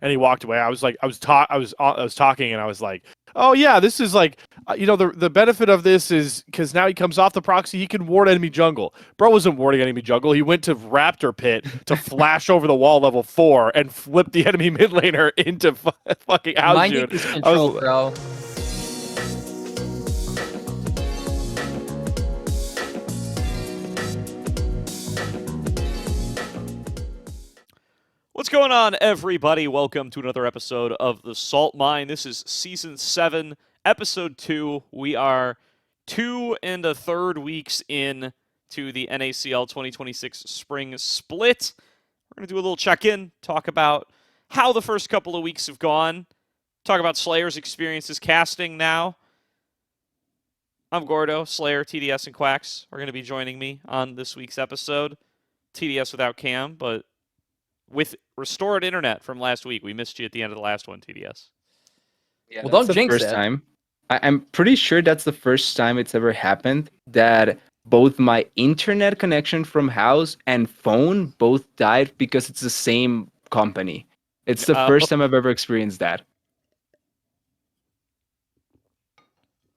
and he walked away. I was talking, and I was like, oh yeah, this is like, the benefit of this is because now he comes off the proxy, he can ward enemy jungle. Bro wasn't warding enemy jungle. He went to Raptor Pit to flash over the wall level 4 and flip the enemy mid laner into fucking Aljun. Mind is control, bro. What's going on, everybody? Welcome to another episode of The Salt Mine. This is Season 7, Episode 2. We are 2 1/3 weeks in to the NACL 2026 Spring Split. We're going to do a little check-in, talk about how the first couple of weeks have gone, talk about Slayer's experiences casting now. I'm Gordo, Slayer, TDS, and Quax are going to be joining me on this week's episode. TDS without Cam, but with restored internet from last week. We missed you at the end of the last one, TDS. Yeah, well, don't jinx it. Time. I'm pretty sure that's the first time it's ever happened that both my internet connection from house and phone both died because it's the same company. It's the first time I've ever experienced that.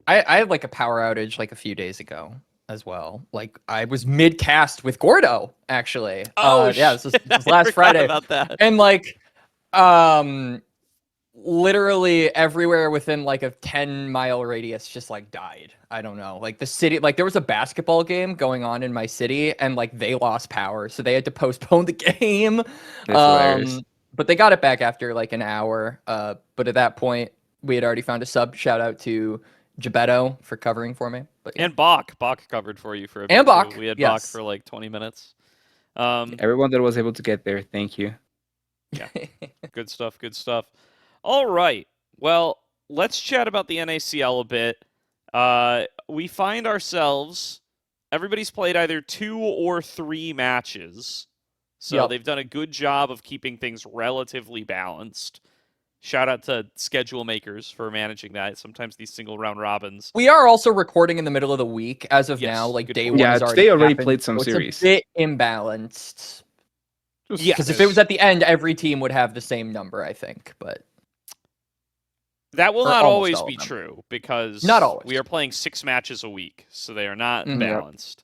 I had like a power outage like a few days ago as well. Like I was mid-cast with Gordo, actually. Yeah, this was last Friday. About that. And like literally everywhere within like a 10-mile radius just like died. I don't know. Like the city, like there was a basketball game going on in my city and like they lost power, so they had to postpone the game. But they got it back after like an hour. But at that point we had already found a sub. Shout out to Gebetto for covering for me. But, yeah. And Bach covered for you for a bit. And Bach. We had yes. Bach for like 20 minutes. Everyone that was able to get there, thank you. Yeah, good stuff, good stuff. All right, well, let's chat about the NACL a bit. We find ourselves, everybody's played either 2 or 3 matches, so they've done a good job of keeping things relatively balanced. Shout out to schedule makers for managing that. Sometimes these single round robins. We are also recording in the middle of the week as of now. Like day one has already they already happened, played some so series. It's a bit imbalanced. Yeah, because if it was at the end, every team would have the same number, I think. But that will not always be true because not always. We are playing 6 matches a week, so they are not balanced.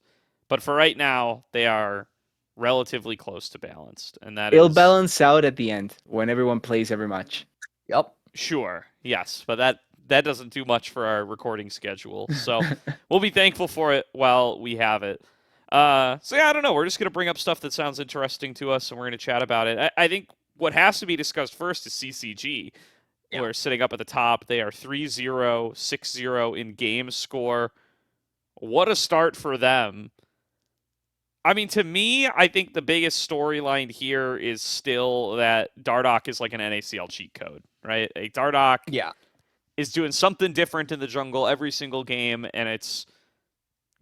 But for right now, they are relatively close to balanced, and it'll balance out at the end when everyone plays every match. Yep. Sure. Yes, but that doesn't do much for our recording schedule. So we'll be thankful for it while we have it. So yeah, I don't know. We're just going to bring up stuff that sounds interesting to us, and we're going to chat about it. I think what has to be discussed first is CCG. Yeah. We're sitting up at the top. They are 3-0, 6-0 in game score. What a start for them. I mean, to me, I think the biggest storyline here is still that Dardoch is like an NACL cheat code, right? A Dardoch is doing something different in the jungle every single game, and it's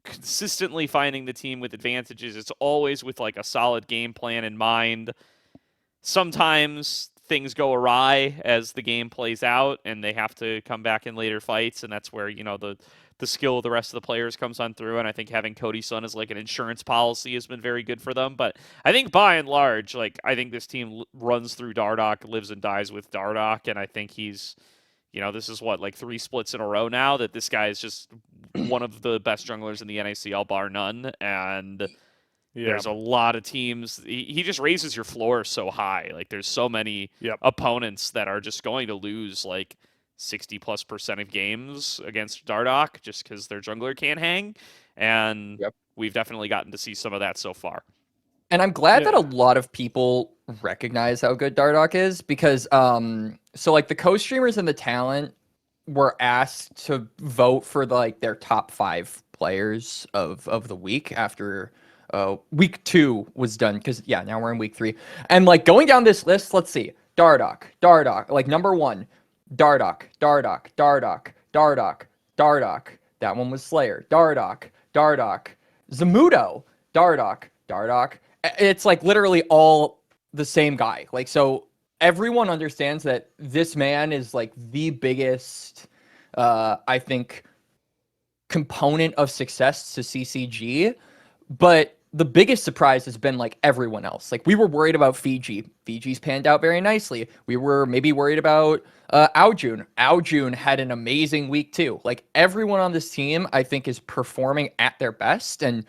consistently finding the team with advantages. It's always with like a solid game plan in mind. Sometimes things go awry as the game plays out, and they have to come back in later fights, and that's where, the skill of the rest of the players comes on through, and I think having Cody Sun as like an insurance policy has been very good for them. But I think by and large, I think this team runs through Dardoch, lives and dies with Dardoch, and I think he's, this is what, like 3 splits in a row now that this guy is just one of the best junglers in the NACL, bar none, and there's a lot of teams. He just raises your floor so high. Like, there's so many opponents that are just going to lose, 60+% of games against Dardoch just because their jungler can't hang. And we've definitely gotten to see some of that so far. And I'm glad that a lot of people recognize how good Dardoch is because, so like the co-streamers and the talent were asked to vote for their top 5 players of the week after week 2 was done. Because now we're in week 3. And going down this list, let's see, Dardoch, number 1. Dardoch. That one was Slayer. Dardoch. Zamudo. Dardoch. It's literally all the same guy. So everyone understands that this man is the biggest, I think, component of success to CCG. But the biggest surprise has been like everyone else. Like we were worried about Fiji. Fiji's panned out very nicely. We were maybe worried about Aljun. Aljun had an amazing week too. Like everyone on this team, I think, is performing at their best. And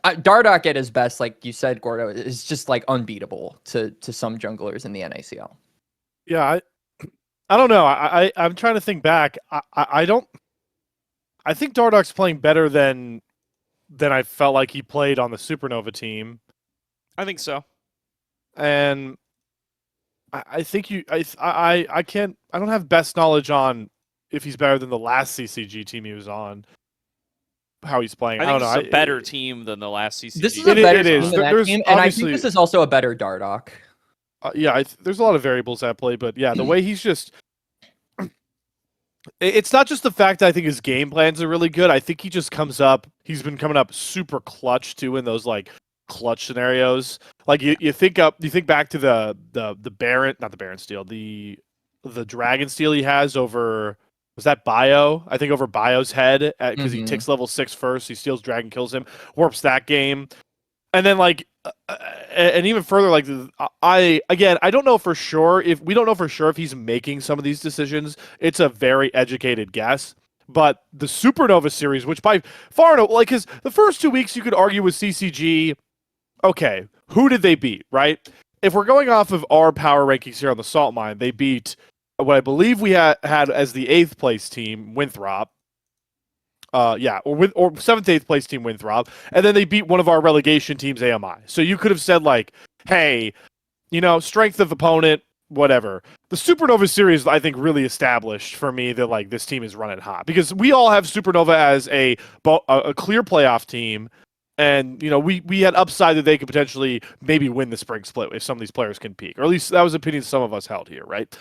Dardoch at his best, like you said, Gordo, is just like unbeatable to some junglers in the NACL. Yeah, I don't know. I'm trying to think back. I don't. I think Dardoch's playing better than I felt like he played on the Supernova team. I think so. And I think I can't. I don't have best knowledge on if he's better than the last CCG team he was on. How he's playing. I I think don't this know. is a better team than the last CCG. This is a better team is. than that There's team, and I obviously- think this is also a better Dardoch. Yeah, there's a lot of variables at play, but yeah, the way he's just. It's not just the fact that I think his game plans are really good. I think he just comes up. He's been coming up super clutch too in those like clutch scenarios. Like you think back to the Baron, not the Baron steal, the Dragon steal he has over. Was that Bio? I think over Bio's head because he ticks level 6 first. He steals Dragon, kills him, warps that game, and then like, and even further, like I don't know for sure if we don't know for sure if he's making some of these decisions. It's a very educated guess. But the Supernova series, which by far no, like his the first 2 weeks, you could argue with CCG. Okay, who did they beat? Right? If we're going off of our power rankings here on the Salt Mine, they beat what I believe we had as the 8th place team, Winthrop. Or 7th, 8th place team, Winthrop. And then they beat one of our relegation teams, AMI. So you could have said, like, hey, strength of opponent, whatever. The Supernova series, I think, really established for me that, like, this team is running hot. Because we all have Supernova as a clear playoff team. And, we had upside that they could potentially maybe win the spring split if some of these players can peak. Or at least that was the opinion some of us held here, right?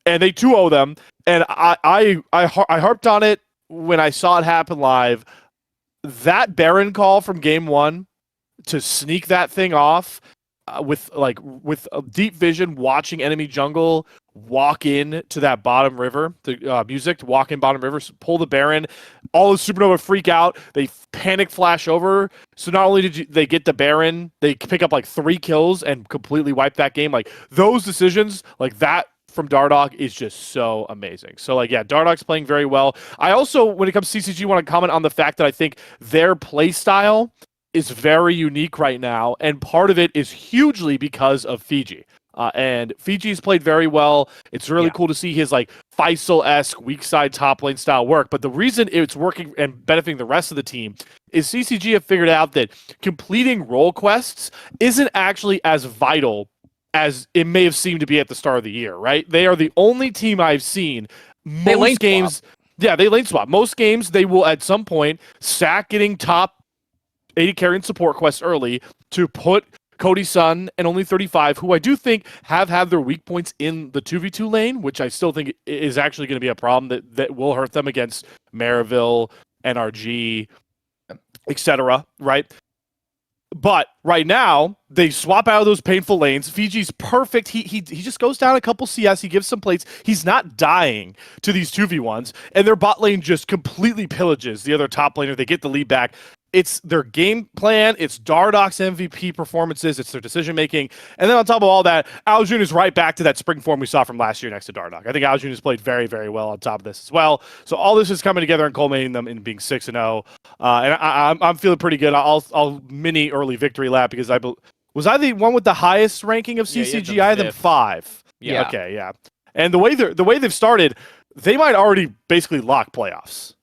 And they 2-0 them. And I harped on it when I saw it happen live. That Baron call from game 1 to sneak that thing off with a deep vision, watching enemy jungle walk in to that bottom river, the music to walk in bottom river, pull the Baron, all the Supernova freak out, they panic flash over. So not only did they get the Baron, they pick up like 3 kills and completely wipe that game. Like those decisions, like that from Dardoch is just so amazing. So like, yeah, Dardoch's playing very well. I also, when it comes to CCG, want to comment on the fact that I think their play style is very unique right now. And part of it is hugely because of Fiji. And Fiji's played very well. It's really cool to see his like Faisal-esque weak side top lane style work. But the reason it's working and benefiting the rest of the team is CCG have figured out that completing role quests isn't actually as vital as it may have seemed to be at the start of the year, right? They are the only team I've seen most games. Yeah, they lane swap. Most games, they will at some point sack getting top 80 carry and support quests early to put Cody Sun and only 35, who I do think have had their weak points in the 2v2 lane, which I still think is actually going to be a problem that will hurt them against Maryville, NRG, etc., right? But right now, they swap out of those painful lanes. Fiji's perfect. He just goes down a couple CS. He gives some plates. He's not dying to these 2v1s. And their bot lane just completely pillages the other top laner. They get the lead back. It's their game plan. It's Dardoch's MVP performances. It's their decision-making. And then on top of all that, Aljun is right back to that spring form we saw from last year next to Dardoch. I think Aljun has played very, very well on top of this as well. So all this is coming together and culminating them in being 6-0. And I'm feeling pretty good. I'll mini early victory lap because was I the one with the highest ranking of CCG? I had them 5. Yeah. Okay, yeah. And the way they've started, they might already basically lock playoffs.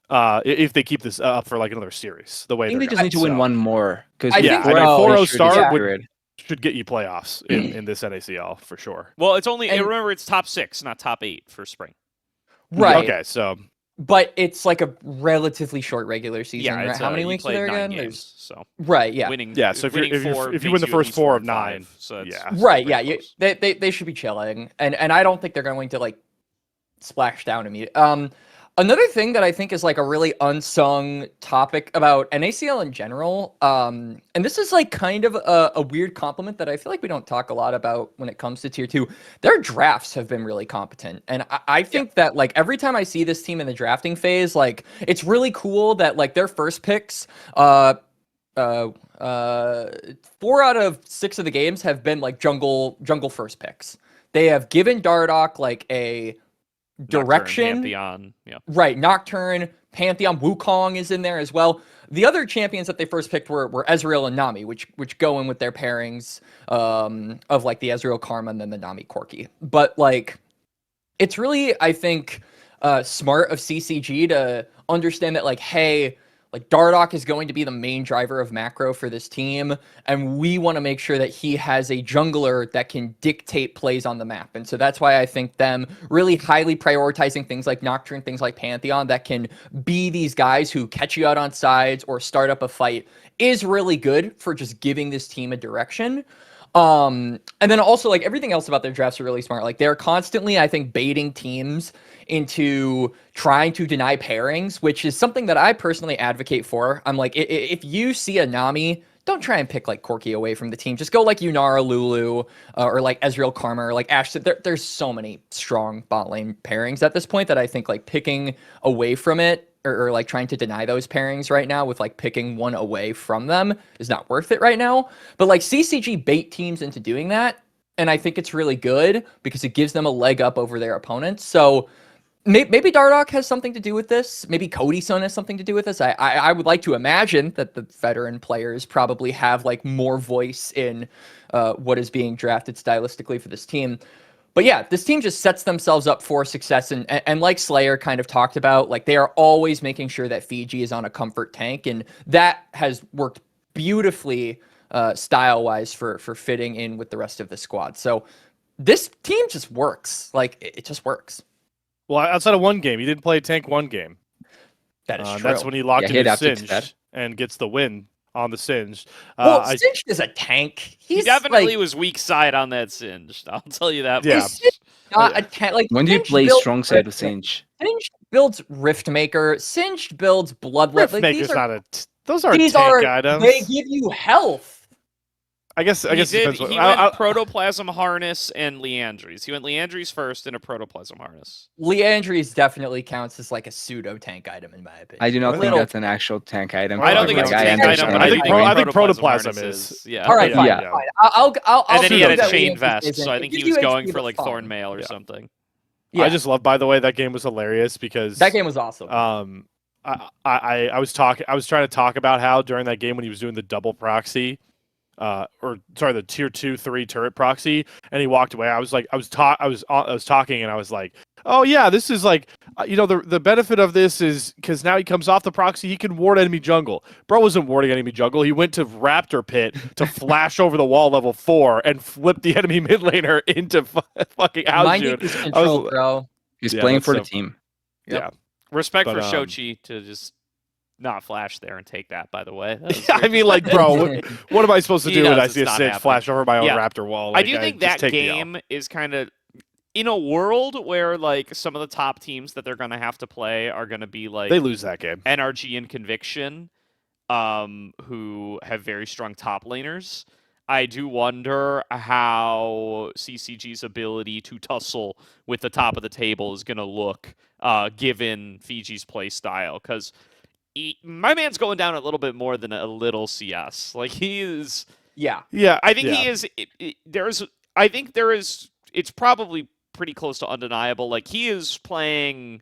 If they keep this up for like another series, the way I think they're they just need to win one more. Because I think 4-0 start should get you playoffs in this NACL for sure. Well, it's only And- remember it's top 6, not top 8 for spring. Right. Okay, so But it's like a relatively short regular season. Yeah, right? it's, How many you weeks are played there 9 again? games, so Right. Yeah. winning. Yeah, so if winning you four win makes the you first at least 4 of 4-5, 9, so that's yeah. Right. pretty Yeah. close. They should be chilling, and I don't think they're going to like splash down immediately. Another thing that I think is like a really unsung topic about NACL in general, and this is like kind of a weird compliment that I feel like we don't talk a lot about when it comes to tier 2. Their drafts have been really competent, and I think that like every time I see this team in the drafting phase, like it's really cool that like their first picks, 4 out of 6 of the games have been like jungle first picks. They have given Dardoch like a direction. Nocturne, Pantheon, yeah. Right, Nocturne, Pantheon, Wukong is in there as well. The other champions that they first picked were Ezreal and Nami, which go in with their pairings of like the Ezreal Karma and then the Nami Corki. But like, it's really, I think, smart of CCG to understand that like, hey, like Dardoch is going to be the main driver of macro for this team, and we want to make sure that he has a jungler that can dictate plays on the map. And so that's why I think them really highly prioritizing things like Nocturne, things like Pantheon that can be these guys who catch you out on sides or start up a fight is really good for just giving this team a direction. And then also like everything else about their drafts are really smart. Like they're constantly, I think, baiting teams into trying to deny pairings, which is something that I personally advocate for. I'm like, if you see a Nami, don't try and pick like Corki away from the team. Just go like Yunara Lulu or like Ezreal Karma or like Ashe. There's so many strong bot lane pairings at this point that I think like picking away from it or like trying to deny those pairings right now with like picking one away from them is not worth it right now. But like CCG bait teams into doing that. And I think it's really good because it gives them a leg up over their opponents. So maybe Dardoch has something to do with this. Maybe Cody Son has something to do with this. I would like to imagine that the veteran players probably have like more voice in what is being drafted stylistically for this team. But yeah, this team just sets themselves up for success. And like Slayer kind of talked about, like they are always making sure that Fiji is on a comfort tank. And that has worked beautifully style-wise for fitting in with the rest of the squad. So this team just works. Like it just works. Well, outside of one game, he didn't play tank one game. That is true. That's when he locked in his adapted to Singed that. and gets the win on the Singed. Well, Singed is a tank. He definitely was weak side on that Singed. I'll tell you that. Yeah. much. Not a tank. Like When do you Singed play builds strong side with Rift- Singe? Singed builds Riftmaker. Singed builds Bloodlet. Like, Riftmaker's not a. Those are these tank are items. they give you health. I guess it depends. He went Protoplasm Harness and Leandries. He went Leandries first and a Protoplasm Harness. Leandries definitely counts as like a pseudo tank item in my opinion. I do not think Little- that's an actual tank item. I don't think Like, it's a I tank understand item, but I I think think, pro- I maybe think Protoplasm Harness is. Yeah. All right, fine, Yeah. fine. I'll And then he had pseudo a that chain Leandries vest, isn't- so I it think he gives was you going HP, for like that's fine. Thornmail or Yeah. something. Yeah, I just love, by the way, that game was hilarious because that game was awesome. I was trying to talk about how during that game when he was doing the double proxy, the tier 2-3 turret proxy, and he walked away. I was talking and I was like, oh yeah, this is like, the benefit of this is because now he comes off the proxy, he can ward enemy jungle. Bro wasn't warding enemy jungle. He went to Raptor Pit to flash over the wall level 4 and flip the enemy mid laner into fucking Mind Aljun. is control, bro. He's Yeah, playing that's for the so- team. Yep. Yeah. Respect But, for Shochi to just not flash there and take that, by the way. That was I great. mean, like, bro, what am I supposed to He do when knows I see a it's not Sage happening. flash over my own Yeah. Raptor wall? I Like, do think just that take me out. game is kind of in a world where like some of the top teams that they're going to have to play are going to be like They lose that game. NRG and Conviction, who have very strong top laners. I do wonder how CCG's ability to tussle with the top of the table is going to look given Fiji's play style, because my man's going down a little bit more than a little CS. Like he is. Yeah. Yeah, I think yeah. he is. I think there is. It's probably pretty close to undeniable. Like he is playing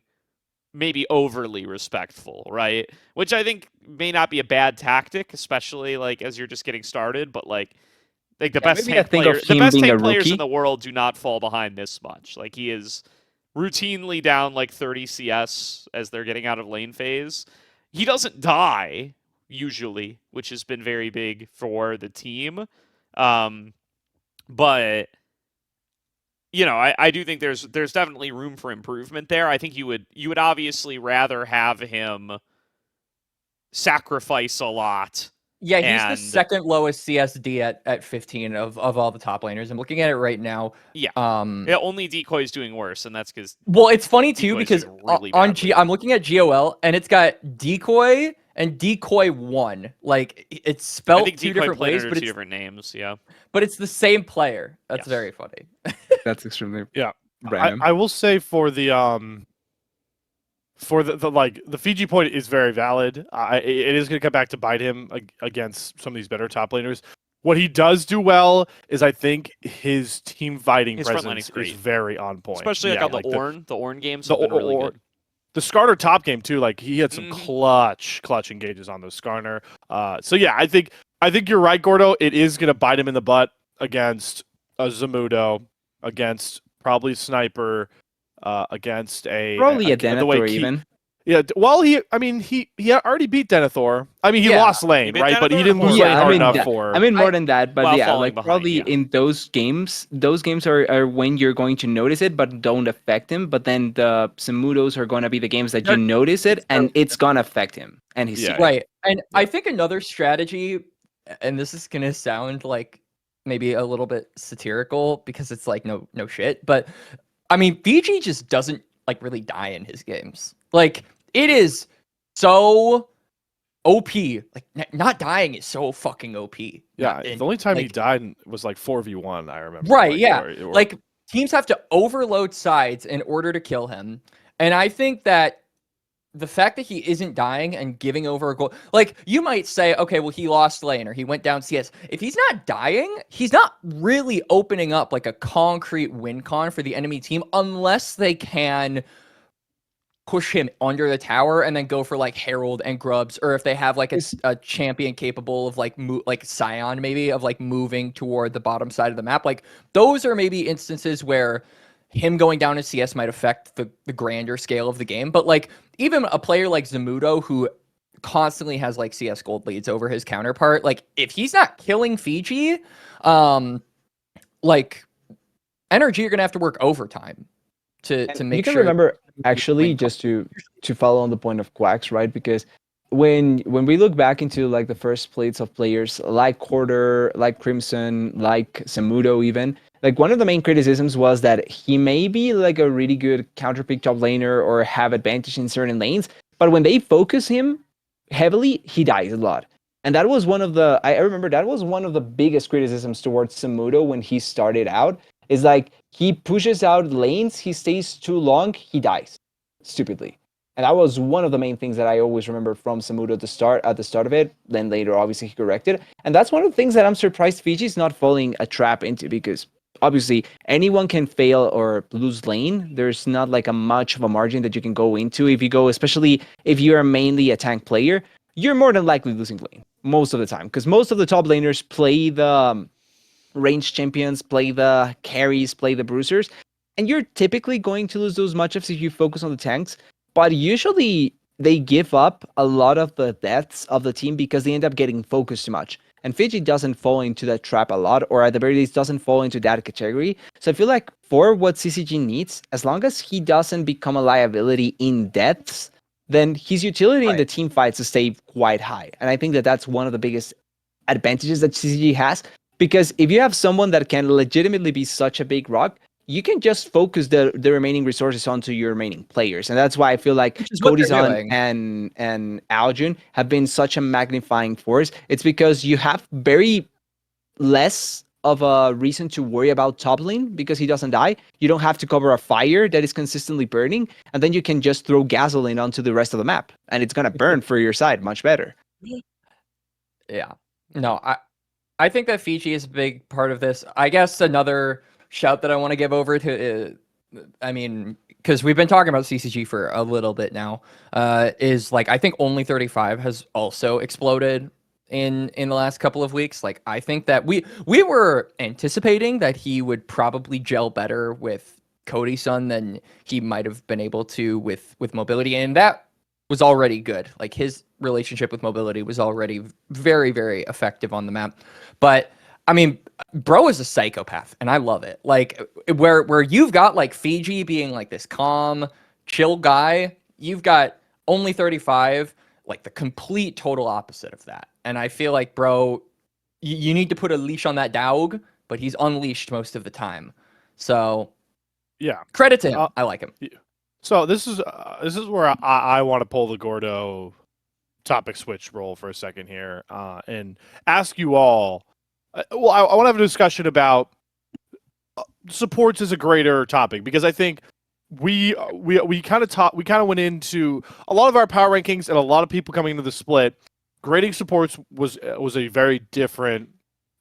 maybe overly respectful, right? Which I think may not be a bad tactic, especially like as you're just getting started. But like the best maybe I tank think player, of the him best being tank a players in rookie. the world do not fall behind this much. Like he is routinely down like 30 CS as they're getting out of lane phase. He doesn't die usually, which has been very big for the team. But I do think there's definitely room for improvement there. I think you would obviously rather have him sacrifice a lot. Yeah, he's And- the second lowest CSD at 15 of all the top laners. I'm looking at it right now. Yeah. Um, Yeah, only Decoy is doing worse, and that's because Well, it's funny too Decoy's because doing really on badly. I'm looking at GOL and it's got Decoy and Decoy 1. Like it's I spelled think two Decoy different played ways, under but two it's different names. Yeah. the same player. That's Yes. very funny. That's extremely Yeah. random. I will say for the for the Fiji point is very valid. It is going to come back to bite him against some of these better top laners. What he does do well is I think his team fighting His front line presence is great. is very on point. Especially like Yeah, on the Ornn games the have been really or- good. the Skarner top game too. Like he had some Mhm. clutch engages on those Skarner. So yeah, I think you're right, Gordo. It is going to bite him in the butt against a Zamudo, against probably Sniper, against Probably a the way Denethor Key, even. yeah, well, he already beat Denethor. I mean, he Yeah, lost lane, beat right? But he Denethor didn't lose or- lane hard enough that, for. more than that, but While yeah, falling like behind, probably yeah. in those games are when you're going to notice it, but don't affect him. But then the Samudos are going to be the games that you notice it, and it's gonna affect him and his Yeah, team. Right. And Yeah. I think another strategy, and this is gonna sound like maybe a little bit satirical because it's like no shit, but I mean Fiji just doesn't like really die in his games. Like it is so OP. Like not dying is so fucking OP. Yeah, And, the only time he like, died was like 4v1. I remember. Right, like, yeah. or- Like teams have to overload sides in order to kill him. And I think that the fact that he isn't dying and giving over a goal, like you might say, okay, well, he lost lane or he went down CS. If he's not dying, he's not really opening up like a concrete win con for the enemy team unless they can push him under the tower and then go for like Herald and Grubs, or if they have like a champion capable of like like Scion maybe of like moving toward the bottom side of the map. Like those are maybe instances where him going down in CS might affect the grander scale of the game. But like even a player like Zamudo who constantly has like CS gold leads over his counterpart, like if he's not killing Fiji, like energy, you're gonna have to work overtime to make you can sure. remember actually just to follow on the point of Quax, right? Because when we look back into like the first splits of players like Gordo, like Crimson, like Samudo even, like one of the main criticisms was that he may be like a really good counter pick top laner or have advantage in certain lanes, but when they focus him heavily, he dies a lot. And that was one of the, I remember that was one of the biggest criticisms towards Samudo when he started out, is like he pushes out lanes, he stays too long, he dies stupidly. And that was one of the main things that I always remember from Samudo at the start of it. Then later, obviously, he corrected. And that's one of the things that I'm surprised Fiji's not falling a trap into, because obviously anyone can fail or lose lane. There's not like a much of a margin that you can go into. If you go, especially if you're mainly a tank player, you're more than likely losing lane most of the time, because most of the top laners play the ranged champions, play the carries, play the bruisers, and you're typically going to lose those matchups if you focus on the tanks. But usually they give up a lot of the deaths of the team because they end up getting focused too much. And Fiji doesn't fall into that trap a lot, or at the very least doesn't fall into that category. So I feel like for what CCG needs, as long as he doesn't become a liability in deaths, then his utility in the team fights will stay quite high. And I think that that's one of the biggest advantages that CCG has, because if you have someone that can legitimately be such a big rock, you can just focus the remaining resources onto your remaining players. And that's why I feel like Kodizan and Aljun have been such a magnifying force. It's because you have very less of a reason to worry about top lane because he doesn't die. You don't have to cover a fire that is consistently burning, and then you can just throw gasoline onto the rest of the map, and it's gonna burn for your side much better. Yeah. No, I think that Fiji is a big part of this. I guess another shout that I want to give over to, I mean, because we've been talking about CCG for a little bit now, is like I think Only 35 has also exploded in the last couple of weeks. Like I think that we were anticipating that he would probably gel better with Kodizan than he might have been able to with Mobility, and that was already good. Like his relationship with Mobility was already very, very effective on the map. But I mean, bro is a psychopath, and I love it. Like where you've got like Fiji being like this calm, chill guy, you've got Only 35, like the complete total opposite of that. And I feel like, bro, you need to put a leash on that dog, but he's unleashed most of the time. So yeah, credit to him. I like him. So this is where I want to pull the Gordo topic switch role for a second here, and ask you all. Well, I want to have a discussion about supports as a greater topic, because I think we kind of went into a lot of our power rankings and a lot of people coming into the split. Grading supports was a very different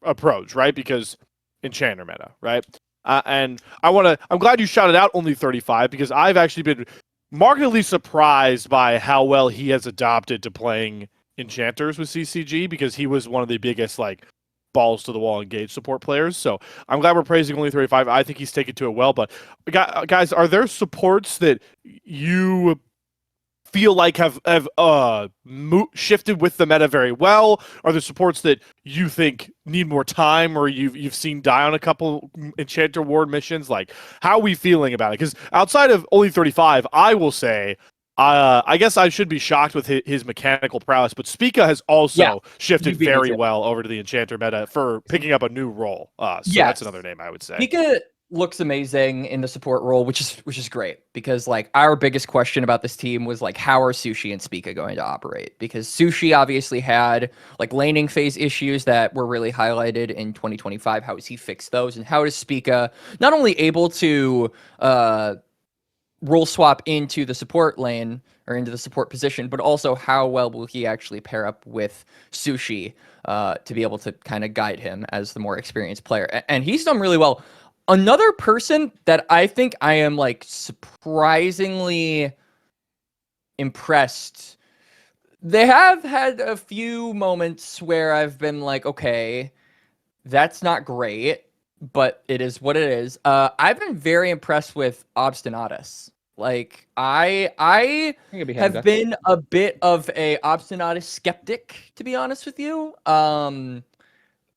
approach, right? Because Enchanter meta, right? And I'm glad you shouted out only 35 because I've actually been markedly surprised by how well he has adopted to playing Enchanters with CCG because he was one of the biggest like balls to the wall engaged support players. So I'm glad we're praising only 35. I think he's taken to it well. But guys, are there supports that you feel like have shifted with the meta very well? Are there supports that you think need more time or you've seen die on a couple Enchanter Ward missions? Like, how are we feeling about it? Because outside of only 35, I will say, I guess I should be shocked with his mechanical prowess, but Spica has also shifted very well over to the Enchanter meta for picking up a new role. So that's another name I would say. Spica looks amazing in the support role, which is great because like our biggest question about this team was like, how are Sushi and Spica going to operate? Because Sushi obviously had like laning phase issues that were really highlighted in 2025. How has he fixed those? And how is Spica not only able to role swap into the support lane or into the support position, but also how well will he actually pair up with Sushi to be able to kind of guide him as the more experienced player? And he's done really well. Another person that I think I am like surprisingly impressed. They have had a few moments where I've been like, okay, that's not great, but it is what it is. I've been very impressed with Obstinatus. Like I have been a bit of a Obstinatus skeptic, to be honest with you.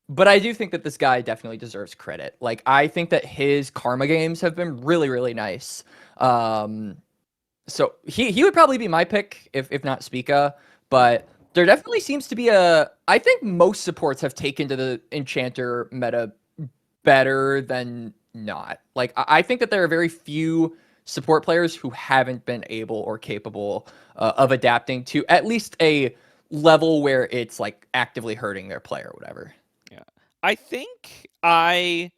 But I do think that this guy definitely deserves credit. Like, I think that his karma games have been really, really nice. So he would probably be my pick if not Spica. But there definitely seems to be I think most supports have taken to the Enchanter meta better than not. Like, I think that there are very few support players who haven't been able or capable of adapting to at least a level where it's like actively hurting their player or whatever. I think and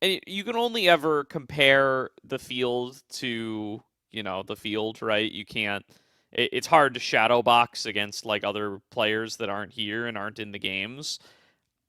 you can only ever compare the field to, the field, right? You can't, it's hard to shadow box against like other players that aren't here and aren't in the games.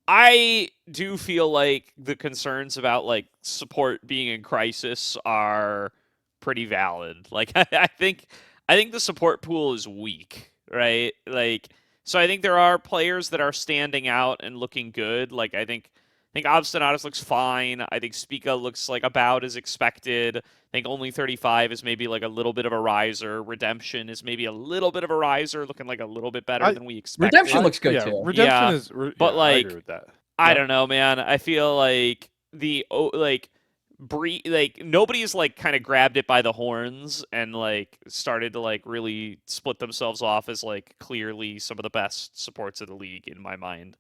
I do feel like the concerns about like support being in crisis are pretty valid. Like I think the support pool is weak, right? Like, so I think there are players that are standing out and looking good. Like I think Obstinatus looks fine. I think Spica looks like about as expected. I think only 35 is maybe like a little bit of a riser. Redemption is maybe a little bit of a riser, looking like a little bit better than we expected. Redemption looks good too. Redemption is, but like, I agree with that. I don't know, man. I feel like nobody's like kind of grabbed it by the horns and like started to like really split themselves off as like clearly some of the best supports of the league in my mind.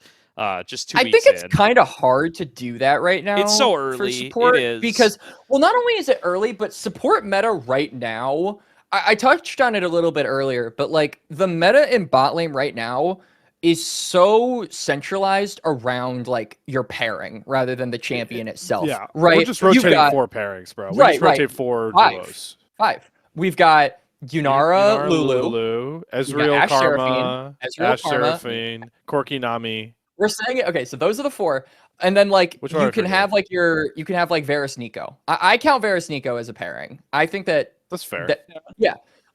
Just 2 weeks in. I think it's kind of hard to do that right now. It's so early. For support, it is because not only is it early, but support meta right now. I touched on it a little bit earlier, but like the meta in bot lane right now is so centralized around like your pairing rather than the champion itself. Yeah, right. We're just rotating 4 pairings, bro. We just rotate 4 duos. 5. We've got Yunara, Lulu, Ezreal, Karma, Ash Karma, Seraphine, Corki, Nami. We're saying it. Okay, so those are the 4, and then like you can have like Varus Nico. I count Varus Nico as a pairing. I think that's fair.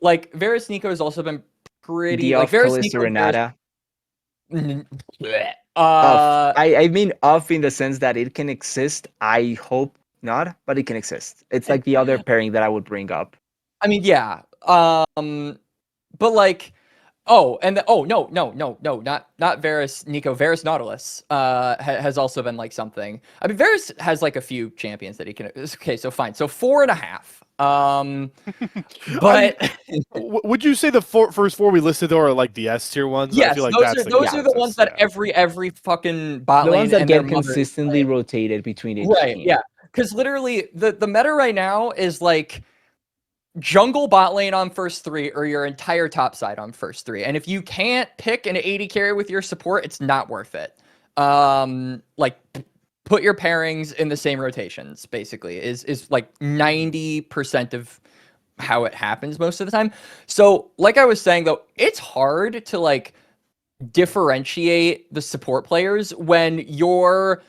Like Varus Nico has also been pretty. The like Varus Kalista Nico. Renata. I I mean off in the sense that it can exist. I hope not, but it can exist. It's like the other pairing that I would bring up. I mean, yeah. But like, no, not Varus Nico. Varus Nautilus has also been like something. I mean, Varus has like a few champions that he can. Okay, so fine. So 4.5. But would you say the first 4 we listed though are like the S tier ones? Yes, I feel like those are the ones that every fucking bot lane, the ones that and get consistently rotated between each right, team. Yeah, because literally the meta right now is like jungle bot lane on first 3 or your entire top side on first 3, and if you can't pick an 80 carry with your support, it's not worth it. Like put your pairings in the same rotations, basically, is like 90% of how it happens most of the time. So, like I was saying though, it's hard to like differentiate the support players when your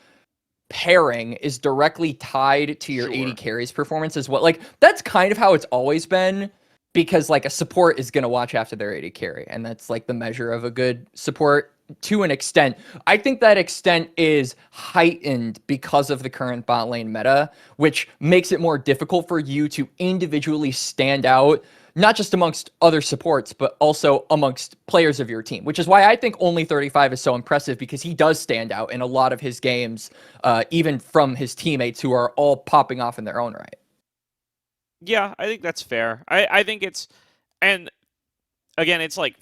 pairing is directly tied to your Sure. AD carries performance as well. Like that's kind of how it's always been, because like a support is going to watch after their AD carry, and that's like the measure of a good support to an extent. I think that extent is heightened because of the current bot lane meta, which makes it more difficult for you to individually stand out, not just amongst other supports, but also amongst players of your team, which is why I think only 35 is so impressive, because he does stand out in a lot of his games, even from his teammates who are all popping off in their own right. Yeah, I think that's fair. I think it's, and again, it's like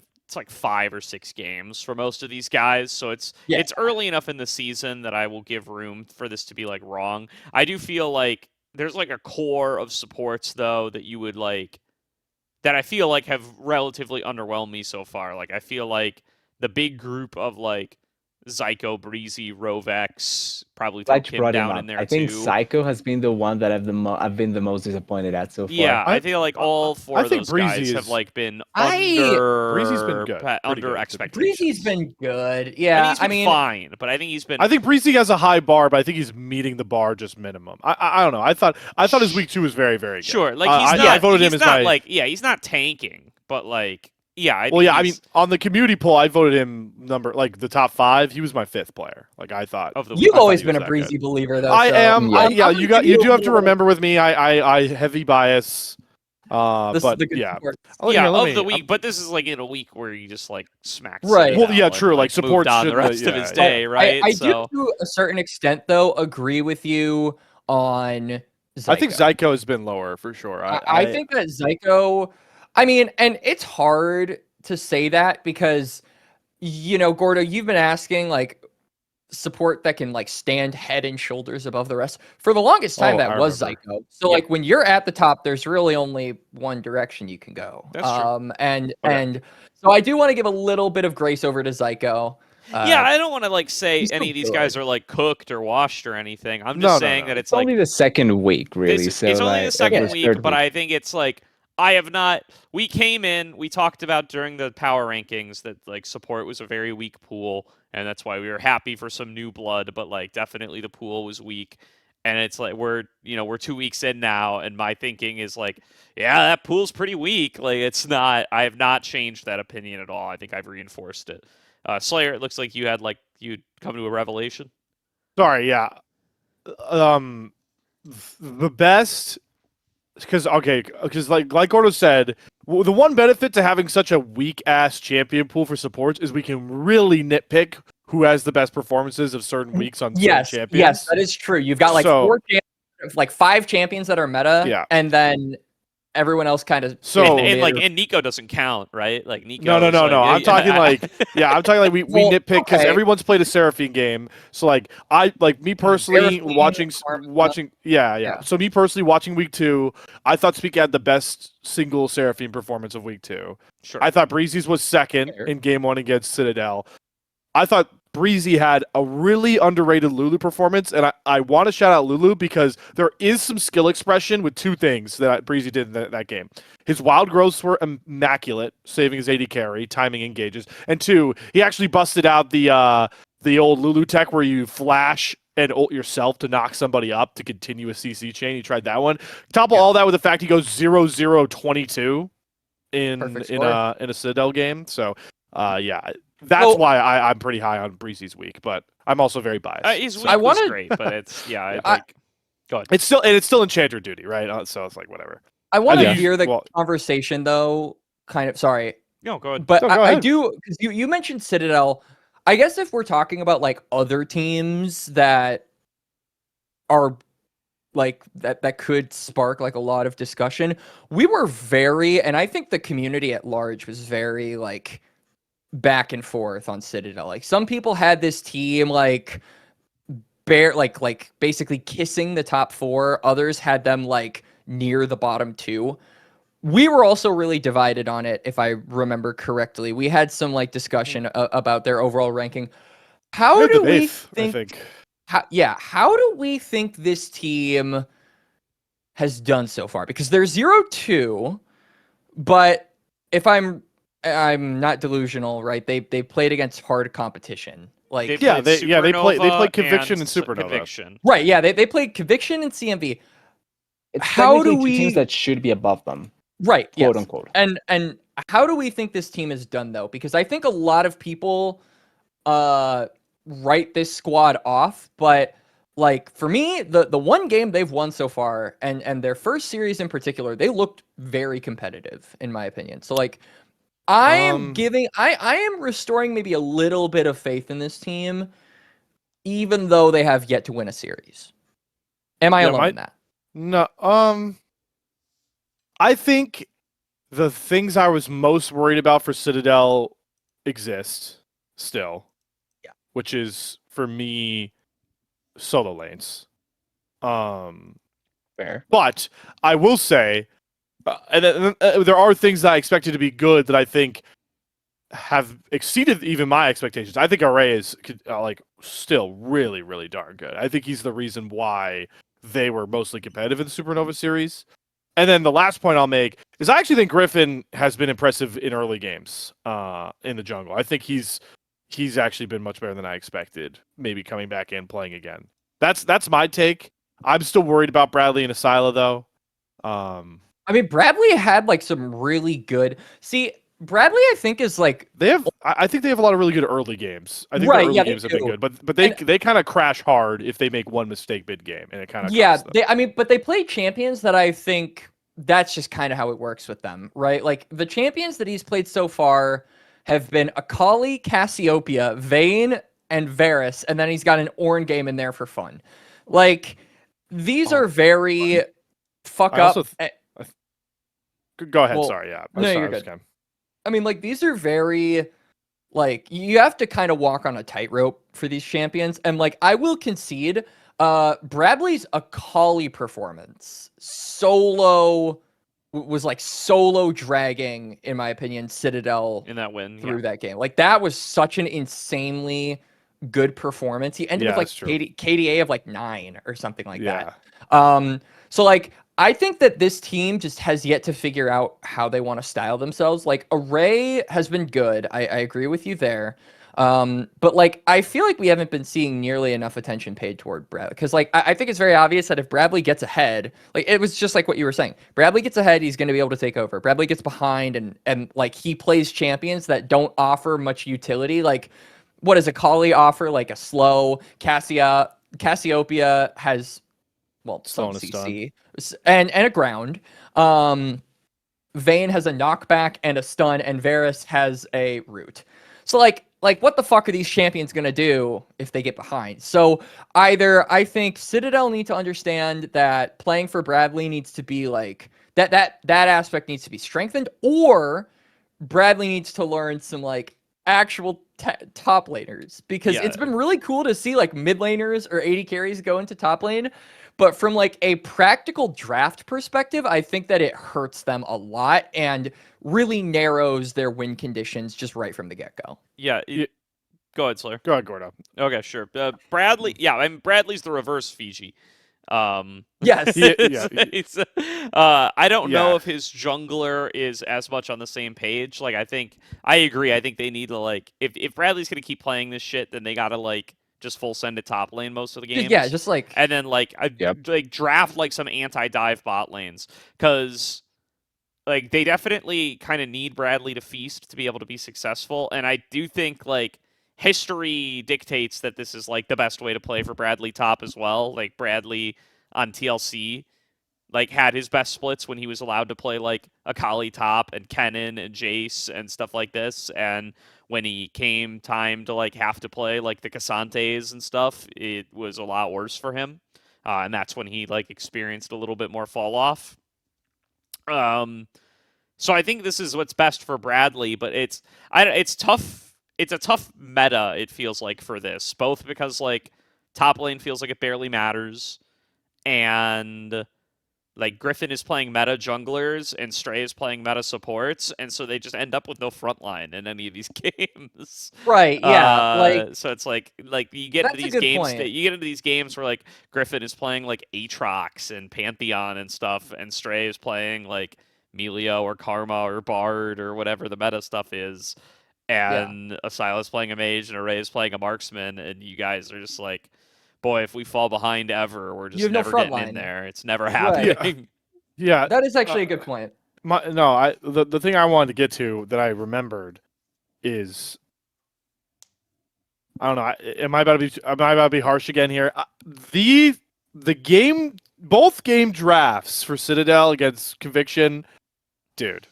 5 or 6 games for most of these guys, so it's early enough in the season that I will give room for this to be like wrong. I do feel like there's like a core of supports though that you would like, that I feel like have relatively underwhelmed me so far. Like I feel like the big group of like Zyko, Breezy, Rovex, probably throw Glad you Kim brought him down up. in there I think too. Psycho has been the one that I've been the most disappointed at so far. Yeah, I I- feel like all 4 I of think those guys Breezy have is- like been Breezy's been good. Pretty under good. expectations. Breezy's been good. I mean, Yeah, he's been fine, but I think he's been. I think Breezy has a high bar, but I think he's meeting the bar just minimum. I don't know. I thought his week 2 was very, very good. Sure, like I he's not. I voted he's him as not my. like he's not tanking, but like I Well, think yeah, I mean, he's on the community poll, I voted him the top 5. He was my 5th player. Like I thought. of the You've I thought always he been was a that Breezy good. believer, though. I so am. yeah. I, I'm yeah, gonna you give do have to little- remember with me. I heavy bias. This But is the good yeah. support. Oh, yeah here, let of me- the week, but this is like in a week where you just like smacked. Right. Citadel Well, yeah, and, true, like, moved support on the shouldn't- rest of his yeah. day, right? I So do, to a certain extent, though, agree with you on Zyko. I think Zyko has been lower for sure. I think that Zyko, I mean, and it's hard to say that because, Gordo, you've been asking like support that can like stand head and shoulders above the rest. For the longest time, Oh, that I was remember. Zyko. So like when you're at the top, there's really only one direction you can go. That's true. And Okay. and so I do want to give a little bit of grace over to Zyko. yeah, I don't want to like say he's any still of these good. guys are like cooked or washed or anything. I'm No, just no, saying no. that It's it's like only the second week, really. It's, So it's only like, the second or week, third but I think it's like I have not. We came in, we talked about during the power rankings that like support was a very weak pool, and that's why we were happy for some new blood. But like definitely the pool was weak, and it's like we're 2 weeks in now, and my thinking is like, yeah, that pool's pretty weak. Like it's not. I have not changed that opinion at all. I think I've reinforced it. Slayer, it looks like you you'd come to a revelation. Sorry, yeah. The best, because like Gordo said, the one benefit to having such a weak ass champion pool for supports is we can really nitpick who has the best performances of certain weeks on certain champions. Yes, that is true. You've got like So- 5 champions that are meta, Yeah. and then everyone else kind of So- and Nico doesn't count, right? Like Nico. No. I'm talking like I'm talking like we Well, nitpick because okay. everyone's played a Seraphine game. So like me personally Seraphine, watching yeah. Yeah. So me personally watching week 2, I thought Speak had the best single Seraphine performance of week 2. Sure. I thought Breezy's was second Fair. in game 1 against Citadel. I thought Breezy had a really underrated Lulu performance, and I want to shout out Lulu because there is some skill expression with 2 things that Breezy did in that game. His wild growths were immaculate, saving his AD carry, timing engages, and 2, he actually busted out the old Lulu tech where you flash and ult yourself to knock somebody up to continue a CC chain. He tried that one. Topple all that with the fact he goes 0-0-22 in a Citadel game. So yeah. That's why I'm pretty high on Breezy's week, but I'm also very biased. His So- week was great, but it's go ahead. It's still Enchanter duty, right? So it's like whatever. I want Yeah. to veer the Well- conversation though. Kind of sorry, No, go ahead. but No, go I ahead. do because you mentioned Citadel. I guess if we're talking about like other teams that are like that could spark like a lot of discussion, we were and I think the community at large was very like back and forth on Citadel. Like some people had this team like basically kissing the top 4. Others had them like near the bottom 2. We were also really divided on it, if I remember correctly. We had some like discussion about their overall ranking. How They're do the we eighth, I think? think. How do we think this team has done so far, because they're 0-2, but if I'm not delusional, right? They played against hard competition. Like They Yeah, played they Supernova played Conviction and S- Supernova. Conviction. right, yeah, they played Conviction and CMV. It's How do technically two teams we that should be above them, right, quote yes. unquote. And how do we think this team is done though? Because I think a lot of people write this squad off, but like for me, the one game they've won so far, and their first series in particular, they looked very competitive in my opinion. So like I am restoring maybe a little bit of faith in this team, even though they have yet to win a series. Am I alone in that? No, I think the things I was most worried about for Citadel exist still. Yeah. Which is for me solo lanes. Fair. But I will say, there are things that I expected to be good that I think have exceeded even my expectations. I think Array is like still really, really darn good. I think he's the reason why they were mostly competitive in the Supernova series. And then the last point I'll make is I actually think Griffin has been impressive in early games in the jungle. I think he's actually been much better than I expected. Maybe coming back in playing again. That's my take. I'm still worried about Bradley and Asila though. I mean, Bradley had like some really good. See, Bradley, I think is like I think they have a lot of really good early games. I think Right, their early yeah, they games have been do. good, but they kind of crash hard if they make one mistake mid game, and it kind of yeah. costs them. But they play champions that I think that's just kind of how it works with them, right? Like the champions that he's played so far have been Akali, Cassiopeia, Vayne, and Varus, and then he's got an Ornn game in there for fun. Like these are very fuck I up. also Go ahead. Well, Sorry. Yeah. no, Sorry, you're I was good. kinda- I mean, like these are very like you have to kind of walk on a tightrope for these champions, and like I will concede, Bradley's Akali performance solo was like solo dragging, in my opinion, Citadel In that win, through that game. Like that was such an insanely good performance. He ended Yeah, with like that's true. KDA of like 9 or something like Yeah. that. So like I think that this team just has yet to figure out how they want to style themselves. Like Array has been good. I agree with you there. But like I feel like we haven't been seeing nearly enough attention paid toward Brad, because like I think it's very obvious that if Bradley gets ahead, like it was just like what you were saying. Bradley gets ahead, he's going to be able to take over. Bradley gets behind, and like he plays champions that don't offer much utility. Like what does Akali offer? Like a slow. Cassiopeia has Slow some and a stun. CC and a ground. Vayne has a knockback and a stun, and Varus has a root. So like what the fuck are these champions gonna do if they get behind? So either I think Citadel need to understand that playing for Bradley needs to be like that aspect needs to be strengthened, or Bradley needs to learn some like actual top laners, because Yeah. it's been really cool to see like mid laners or AD carries go into top lane. But from like a practical draft perspective, I think that it hurts them a lot and really narrows their win conditions just right from the get-go. Yeah. Yeah. Go ahead, Slayer. Go ahead, Gordo. Okay, sure. Bradley. Yeah, I mean Bradley's the reverse Fiji. Yes. I don't know Yeah. if his jungler is as much on the same page. Like, I agree. I think they need to like, if Bradley's gonna keep playing this shit, then they gotta like just full send to top lane most of the games. Yeah, just like and then like like draft like some anti-dive bot lanes, because like they definitely kind of need Bradley to feast to be able to be successful. And I do think like history dictates that this is like the best way to play for Bradley top as well. Like Bradley on TLC like had his best splits when he was allowed to play like Akali top and Kennen and Jace and stuff like this. And when he came time to like have to play like the Cassantes and stuff, it was a lot worse for him. And that's when he like experienced a little bit more fall off. So I think this is what's best for Bradley, but it's tough. It's a tough meta, it feels like, for this, both because like top lane feels like it barely matters, and like Griffin is playing meta junglers and Stray is playing meta supports, and so they just end up with no frontline in any of these games. Right, yeah, like So it's like you get into that's a these good games point. you get into these games where like Griffin is playing like Aatrox and Pantheon and stuff, and Stray is playing like Melio or Karma or Bard or whatever the meta stuff is, and a Sylas playing a mage and a Ray is playing a marksman, and you guys are just like, boy, if we fall behind ever, we're just have no never front getting in line. there. It's never Right. happening. Yeah, That is actually a good point. the thing I wanted to get to that I remembered is, I don't know. Am I about to be harsh again here? The game, both game drafts for Citadel against Conviction, dude.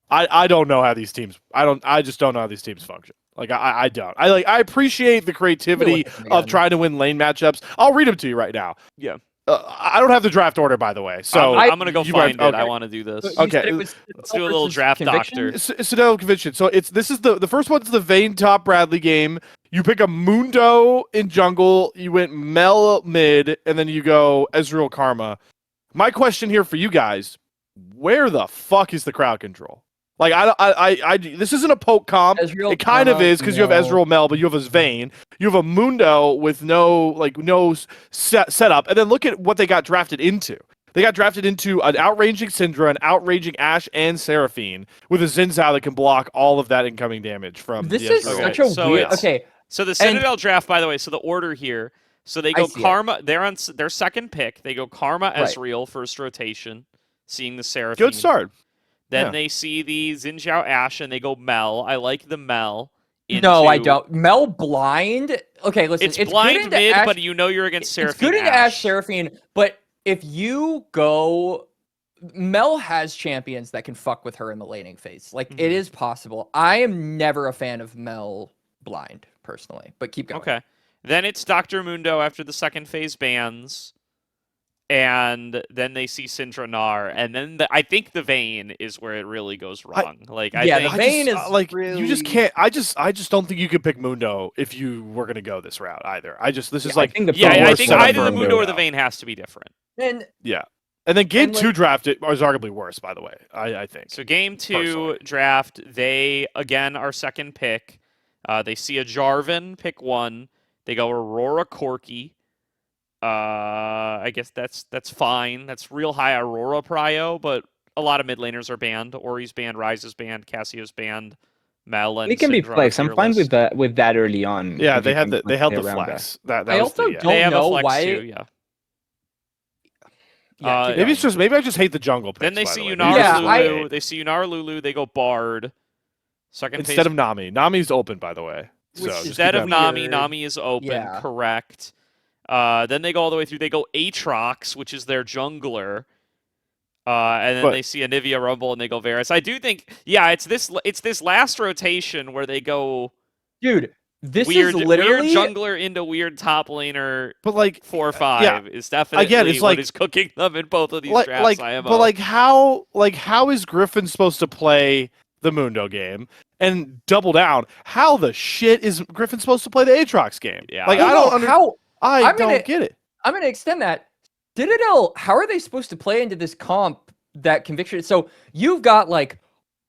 I don't know how these teams. I just don't know how these teams function. Like I don't. I appreciate the creativity of trying to win lane matchups. I'll read them to you right now. Yeah. I don't have the draft order, by the way. So I'm gonna go find it. okay. I want to do this. But you said Okay, it was Let's do a little versus draft Conviction? doctor. Citadel Conviction. So this is the first one's the Vayne top Bradley game. You pick a Mundo in jungle. You went Mel mid, and then you go Ezreal Karma. My question here for you guys: where the fuck is the crowd control? Like I this isn't a poke comp. Ezreal It kind of Karma, is because you have no. Ezreal Mel, but you have a Vayne. You have a Mundo with no setup, and then look at what they got drafted into. They got drafted into an outranging Syndra, an outranging Ashe, and Seraphine with a Xin Zhao that can block all of that incoming damage from. This the is Ezreal. such a So weird. it's- Okay, So the Citadel draft, by the way, so the order here. So they I go see it. Karma. They're on their second pick. They go Karma Right. Ezreal first rotation, seeing the Seraphine. Good start. Then Yeah. they see the Xin Zhao Ashe and they go Mel. I like the Mel. no, I into- don't. Mel blind. Okay, listen, It's good blind into mid, Ashe- but you know you're against Seraphine. It's good into Ashe. Ashe Seraphine, but if you go, Mel has champions that can fuck with her in the laning phase. Like it is possible. I am never a fan of Mel blind personally, but keep going. Okay. Then it's Dr. Mundo after the second phase bans. And then they see Syndra Gnar, and then I think the Vayne is where it really goes wrong. Yeah, think the Vayne is like really... you just can't. I just don't think you could pick Mundo if you were gonna go this route either. This is I like think the yeah, pro I was think set up either for the him Mundo to- or the Vayne has to be different. And yeah. And then game And, like- 2 draft it was arguably worse, by the way. I think. So game 2 Personally. draft, they again are second pick. They see a Jarvan, pick 1. They go Aurora Corki. I guess that's fine. That's real high Aurora prio, but a lot of mid laners are banned. Ori's banned, Ryze is banned, Cassio's banned, Mel and It can be Syndra are flex. I'm fine fearless. with that early on. Yeah, if they you had can they held play the around that. flex. That I was also the, don't They have know a flex why. too, yeah. Yeah, keep maybe it's going. just maybe I just hate the jungle picks. Then they by see the way. Yunar Yeah, Lulu. They see Yunar Lulu. They go Bard. Second instead phase of Nami. Nami's open, by the way. Which So is just instead keep of that in mind. Nami, weird. Nami is open. Yeah. Correct. Then they go all the way through. They go Aatrox, which is their jungler. And then But- they see Anivia Rumble and they go Varus. I do think, yeah, it's this last rotation where they go Dude, this weird, is literally weird jungler into weird top laner. But like 4 or 5 yeah. is definitely Again, it's what like- is cooking them in both of these like, drafts. but how is Griffin supposed to play the Mundo game and double down? How the shit is Griffin supposed to play the Aatrox game? Yeah. Like Hold I don't on, how I'm don't gonna- get it. I'm going to extend that. Citadel, how are they supposed to play into this comp that Conviction? So you've got like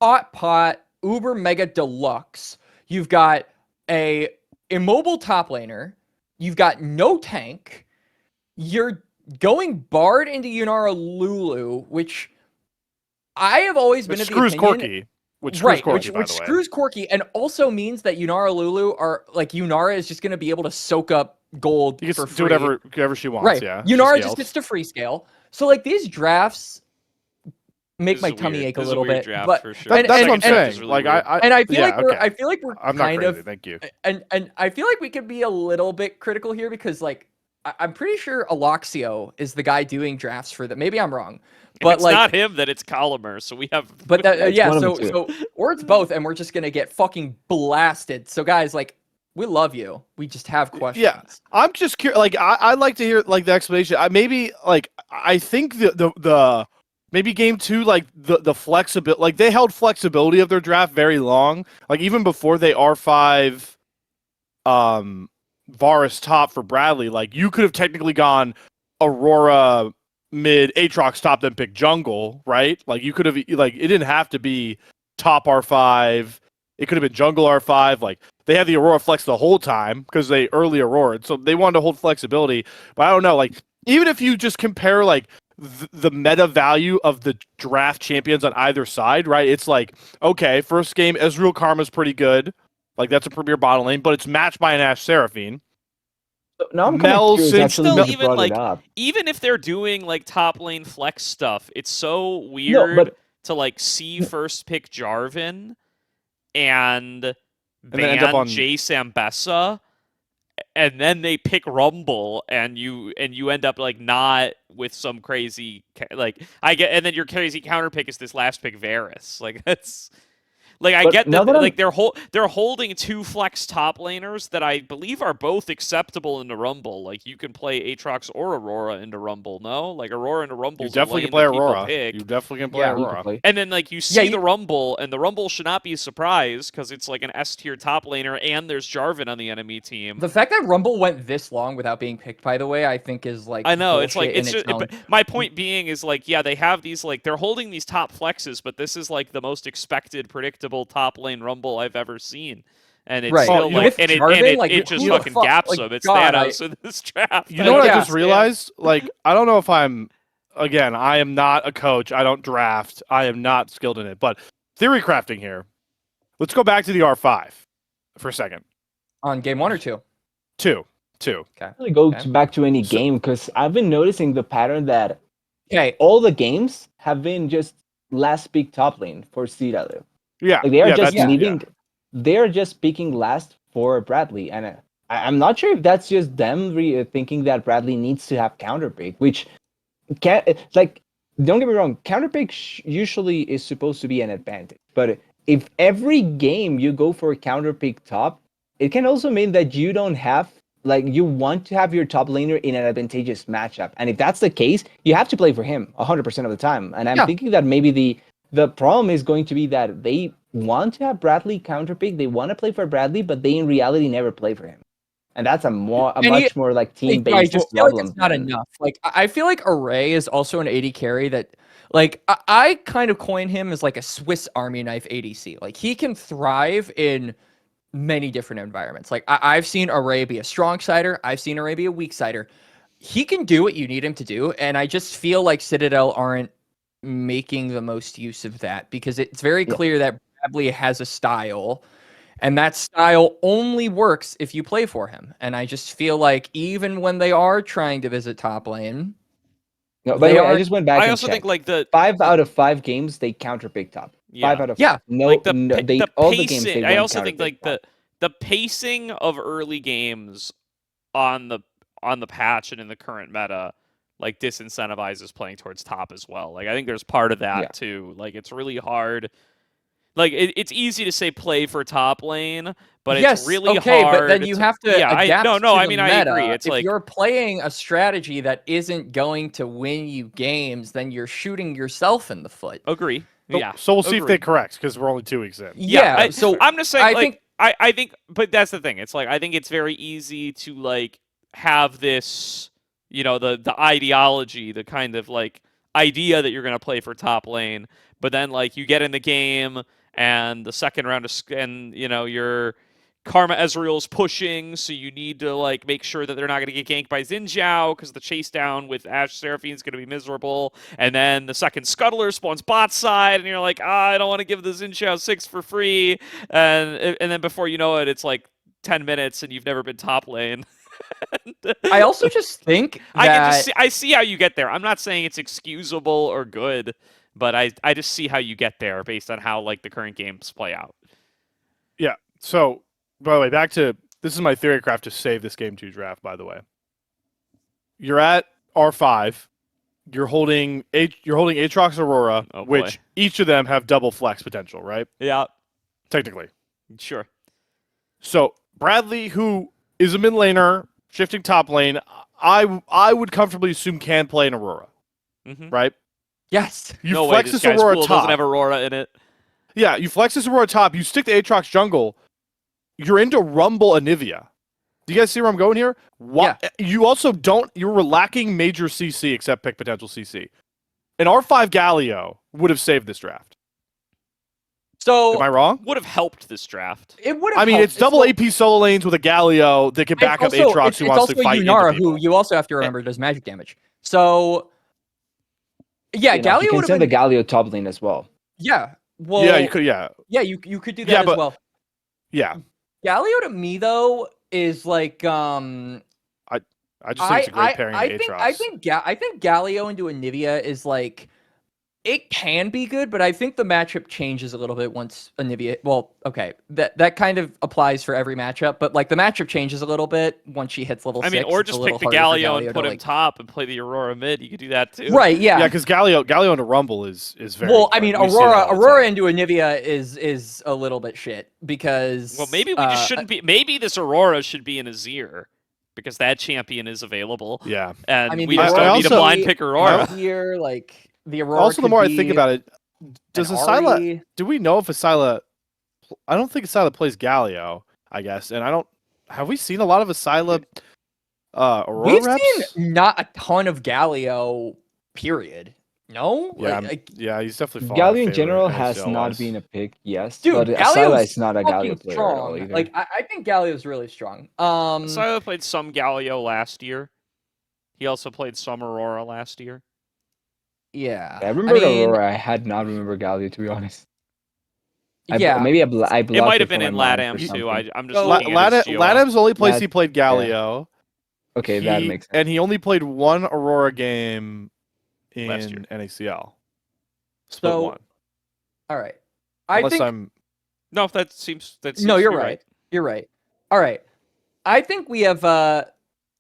Hot Pot, Uber Mega Deluxe. You've got a immobile top laner. You've got no tank. You're going Bard into Yunara Lulu, which I have always been Which of the screws opinion, Corky. Which screws right, Corky, by which the way. screws Corky, and also means that Yunara Lulu are like Yunara is just going to be able to soak up gold You for can free. do whatever she wants. Right. Yeah. She Yunara scales. just gets to free scale. So like these drafts make This my is tummy weird. ache a This is little weird bit. draft But for sure. That- and- that's and- what I'm and- saying. is really Like weird. I and I feel yeah, like we're okay. I feel like we're I'm not kind crazy. of Thank you. and I feel like we could be a little bit critical here because like I'm pretty sure Aloxio is the guy doing drafts for them. Maybe I'm wrong. If But it's like not him, then it's Colomer. So we have. but that, It's yeah, one of so the two. so or it's both and we're just going to get fucking blasted. So guys, like we love you. We just have questions. I'm just curious. Like I'd like to hear like the explanation. I think the maybe game 2 like the flexibility, like they held flexibility of their draft very long. Like even before they R5 Varus top for Bradley, like you could have technically gone Aurora mid Aatrox top then pick jungle, right? Like you could have like it didn't have to be top R5. It could have been jungle R5. Like they had the Aurora flex the whole time because they early Aurora, so they wanted to hold flexibility. But I don't know, like even if you just compare like the meta value of the draft champions on either side, right? It's like, okay, first game, Ezreal Karma's pretty good. Like, that's a premier bottom lane, but it's matched by an Ashe Seraphine. So now I'm Mel kind of curious, Sin- actually, Still, that you even brought like, it up. even if they're doing like top lane flex stuff, it's so No, weird but to like see first pick Jarvan and then end up ban on- Jace Ambessa, and then they pick Rumble, and you end up like not with some crazy like and then your crazy counter pick is this last pick Varus. Like that's like I But get now that that I'm- like they're holding two flex top laners that I believe are both acceptable into Rumble. Like you can play Aatrox or Aurora into Rumble. No, like Aurora into Rumble. You definitely can play Aurora. You definitely can play Yeah, You can Aurora. play. And then, like, you see you- the Rumble, and the Rumble should not be a surprise because it's like an S-tier top laner, and there's Jarvan on the enemy team. The fact that Rumble went this long without being picked, by the way, I think is like I know, it's like, bullshit it's in just, its own. but my point being is, like, yeah, they have these, like, they're holding these top flexes, but this is, like, the most expected, predictable top lane Rumble I've ever seen. And it's Right. still, Oh, like, with and Jarvan, like, it just who the fucking fuck- gaps like, them. It's God, Thanos in this draft. You know what I Yeah. just realized? Like, I don't know if I'm, again, I am not a coach. I don't draft. I am not skilled in it. But theory crafting here. Let's go back to the R5 for a second. On game 1 or 2. Two. Really go Okay. back to any So- game because I've been noticing the pattern that Okay. all the games have been just last pick top lane for Citadel. Yeah. Like they are yeah, just that's- leaving. They're just picking last for Bradley, and I'm not sure if that's just them thinking that Bradley needs to have counter pick, which can like. Don't get me wrong, counter pick usually is supposed to be an advantage, but if every game you go for a counter pick top, it can also mean that you don't have like you want to have your top laner in an advantageous matchup, and if that's the case, you have to play for him 100% of the time. And I'm Yeah. thinking that maybe the problem is going to be that they want to have Bradley counterpick. They want to play for Bradley, but they in reality never play for him. And that's a much more like I team-based just feel like problem. it's not enough. Like I feel like Array is also an AD carry that, like I kind of coin him as like a Swiss Army knife ADC. Like he can thrive in many different environments. Like I've seen Array be a strong sider. I've seen Array be a weak sider. He can do what you need him to do, and I just feel like Citadel aren't making the most use of that because it's very clear that Bradley has a style. And that style only works if you play for him. And I just feel like even when they are trying to visit top lane, No, by they the way, I are- just went back I and also think, checked. like, the 5 out of 5 games they counterpick top. Yeah. 5 out of 5. Yeah. No, like they the all pacing, the games they I won also think counterpick like top. the pacing of early games on the patch and in the current meta like disincentivizes playing towards top as well. Like I think there's part of that Yeah. too. Like it's really hard. Like it's easy to say play for top lane, but yes, it's really okay, hard. but then you have to adapt no, to I the mean meta. I agree. It's if like you're playing a strategy that isn't going to win you games, then you're shooting yourself in the foot. agree. Yeah. So we'll see if they agreed. correct because we're only 2 weeks in. Yeah, so I'm just saying. I like, think- I think, but that's the thing. It's like I think it's very easy to like have this, you know, the ideology, the kind of like idea that you're gonna play for top lane, but then like you get in the game and the second round and you know your Karma Ezreal's pushing, so you need to like make sure that they're not going to get ganked by Xin Zhao because the chase down with Ashe Seraphine is going to be miserable. And then the second Scuttler spawns bot side, and you're like, I don't want to give the Xin Zhao 6 for free. And then before you know it, it's like 10 minutes, and you've never been top lane. I also just think I can that just I see how you get there. I'm not saying it's excusable or good, but I just see how you get there based on how like the current games play out. Yeah. So, by the way, back to this is my theory craft to save this game 2 draft, by the way. You're at R5. You're holding Aatrox Aurora, Oh, boy. which each of them have double flex potential, right? Yeah, Technically. sure. So, Bradley, who is a mid laner, shifting top lane, I would comfortably assume can play an Aurora, Mm-hmm. right? yes, You no way, flex this this guy's Aurora pool top. doesn't have Aurora in it. Yeah, you flex this Aurora top, you stick to Aatrox jungle, you're into Rumble Anivia, Do you guys see where I'm going here? You also don't. You're lacking major CC except pick potential CC. An R5 Galio would have saved this draft. So am I wrong? Would have helped this draft. It would have. I mean, it's double AP solo lanes with a Galio that can back up Aatrox who wants to fight into Yunara, people. who you also have to remember does magic damage. So yeah, Galio you can would have send been the Galio top lane as well. Yeah. Well, yeah, you could. Yeah. Yeah, you could do that as well. Yeah. Galio to me though is like I just think it's a great pairing to Aatrox. I think Galio into Anivia is like it can be good, but I think the matchup changes a little bit once Anivia. Well, okay, that kind of applies for every matchup, but like the matchup changes a little bit once she hits level 6. I mean, or just pick the Galio and put him top and play the Aurora mid. You could do that too. Right? Yeah. Yeah, because Galio into Rumble is very. Well, I mean, good. Aurora into Anivia is a little bit shit because. Well, maybe we just shouldn't be. Maybe this Aurora should be in Azir because that champion is available. Yeah, and I mean, we just don't need to blind pick Aurora. Here, like. The Aurora also, the more I think about it, does Asila? Do we know if Asila? I don't think Asila plays Galio. I guess, and I don't. Have we seen a lot of Asila? Aurora We've reps? seen not a ton of Galio. Period. No. Yeah, yeah, he's definitely. Galio in general has not been a pick, yes, dude. But Asila is not a Galio player strong. at all either. Like I think Galio is really strong. Asila played some Galio last year. He also played some Aurora last year. Yeah, I remember Aurora. I had not remember Galio, to be honest. Yeah, maybe I it might have been in LATAM too. I'm just LATAM's only place he played Galio. Yeah. Okay, that makes sense. And he only played one Aurora game in last year. NACL. Split one. All right. No, if that seems no, you're right. You're right. All right. I think we have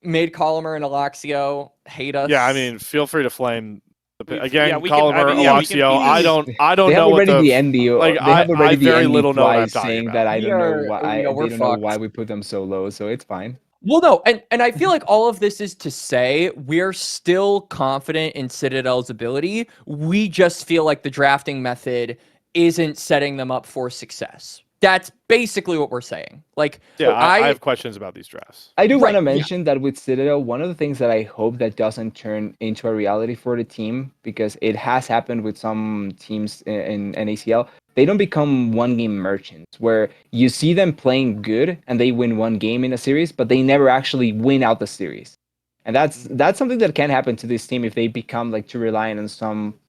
made Colomer and Alaxio hate us. Yeah, I mean, feel free to flame. Again, yeah, Colomer, Alaxio. I don't they know. Have already the NDO. Like, they have already I the very ND little know what I'm saying talking that about. I don't know why. They don't know fucked. why we put them so low. So it's fine. Well, no, and I feel like all of this is to say we're still confident in Citadel's ability. We just feel like the drafting method isn't setting them up for success. That's basically what we're saying. Like, yeah, I have questions about these drafts. I do want to mention that with Citadel, one of the things that I hope that doesn't turn into a reality for the team, because it has happened with some teams in NACL, they don't become one-game merchants, where you see them playing good and they win one game in a series, but they never actually win out the series. And that's something that can happen to this team if they become like too reliant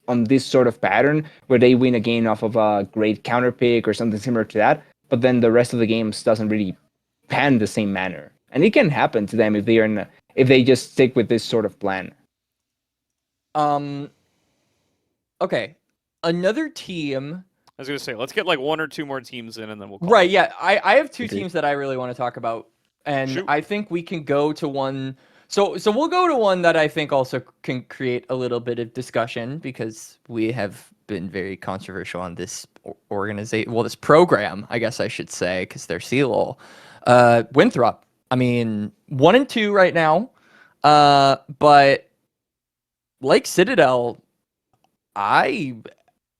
on this sort of pattern where they win a game off of a great counter pick or something similar to that, but then the rest of the games doesn't really pan the same manner. And it can happen to them if they just stick with this sort of plan. Okay. Another team. I was gonna say, let's get like one or two more teams in, and then we'll. Call right. it. Yeah. I have two teams that I really want to talk about, and Shoot. I think we can go to one. So we'll go to one that I think also can create a little bit of discussion because we have been very controversial on this organization. Well, this program, I guess I should say, because they're CLOL. Winthrop. I mean, 1 and 2 right now. But like Citadel, I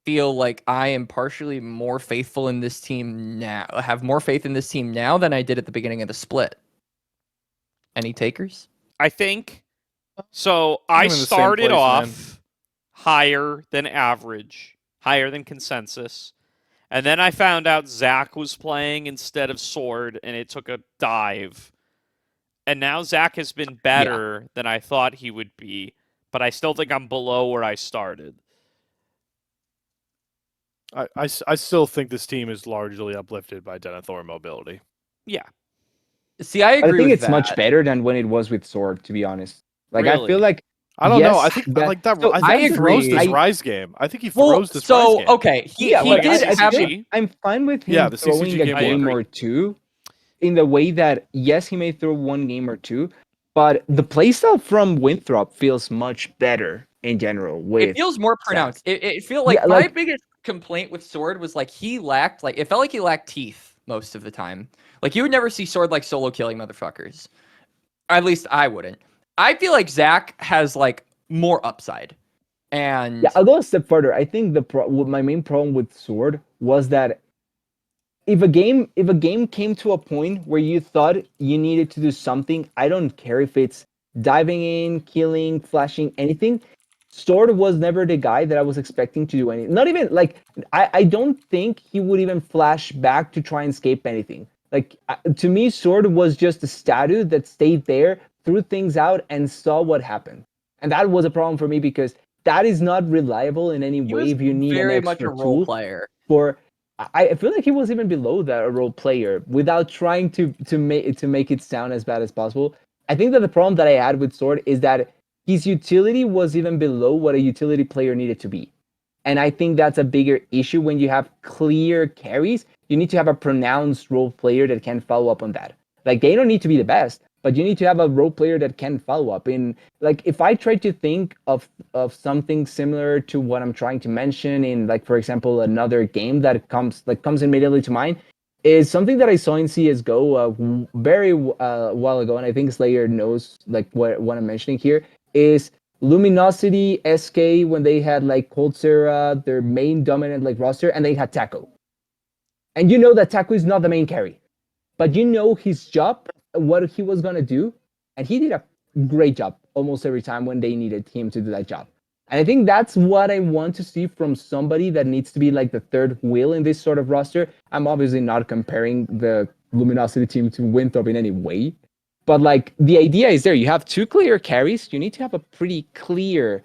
feel like I am partially more faithful in this team now. Have more faith in this team now than I did at the beginning of the split. Any takers? I think so. I started off higher than average, higher than consensus, and then I found out Zach was playing instead of Sword, and it took a dive. And now Zach has been better than I thought he would be, but I still think I'm below where I started. I still think this team is largely uplifted by Denethor mobility. Yeah. See, I agree. I think with it's that. much better than when it was with Sword, to be honest. Like, Really? I feel like I don't know. I think I like that. So I think he throws agree. this Rise game. I think he throws this Rise game. Okay, he like, did have. I'm fine with him the throwing CCG a game, game or two, in the way that yes, he may throw one game or two, but the playstyle from Winthrop feels much better in general. With It feels more pronounced. It feels like my biggest complaint with Sword was like he lacked it felt like he lacked teeth most of the time. Like you would never see Sword like solo killing motherfuckers. At least I wouldn't. I feel like Zach has like more upside. And yeah, I'll go a step further. I think my main problem with Sword was that if a game came to a point where you thought you needed to do something, I don't care if it's diving in, killing, flashing, anything. Sword was never the guy that I was expecting to do anything. Not even like I don't think he would even flash back to try and escape anything. Like to me, Sword was just a statue that stayed there, threw things out, and saw what happened. And that was a problem for me because that is not reliable in any He way was if you need an very much extra a role tool player. for. I feel like he was even below that a role player without trying to make it sound as bad as possible. I think that the problem that I had with Sword is that his utility was even below what a utility player needed to be. And I think that's a bigger issue when you have clear carries. You need to have a pronounced role player that can follow up on that. Like they don't need to be the best, but you need to have a role player that can follow up. In like if I try to think of something similar to what I'm trying to mention in like for example another game that comes immediately to mind is something that I saw in CS:GO very while ago, and I think Slayer knows like what I'm mentioning here is Luminosity, SK when they had like Cold Sarah, their main dominant like roster, and they had Taco. And you know that Taco is not the main carry, but you know his job, what he was gonna do, and he did a great job almost every time when they needed him to do that job. And I think that's what I want to see from somebody that needs to be like the third wheel in this sort of roster. I'm obviously not comparing the Luminosity team to Winthrop in any way, but like the idea is there. You have two clear carries. You need to have a pretty clear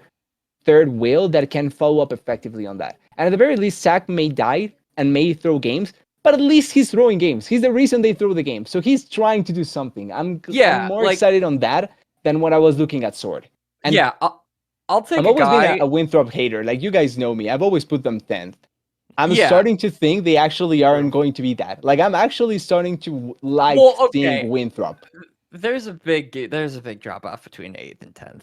third wheel that can follow up effectively on that. And at the very least, Sack may die and may throw games, but at least he's throwing games. He's the reason they throw the game. So he's trying to do something. I'm more excited on that than when I was looking at Sword. And yeah, I'll take I've always been a Winthrop hater. Like you guys know me. I've always put them 10th. I'm starting to think they actually aren't going to be that. Like I'm actually starting to like seeing Winthrop. There's a big drop off between 8th and 10th.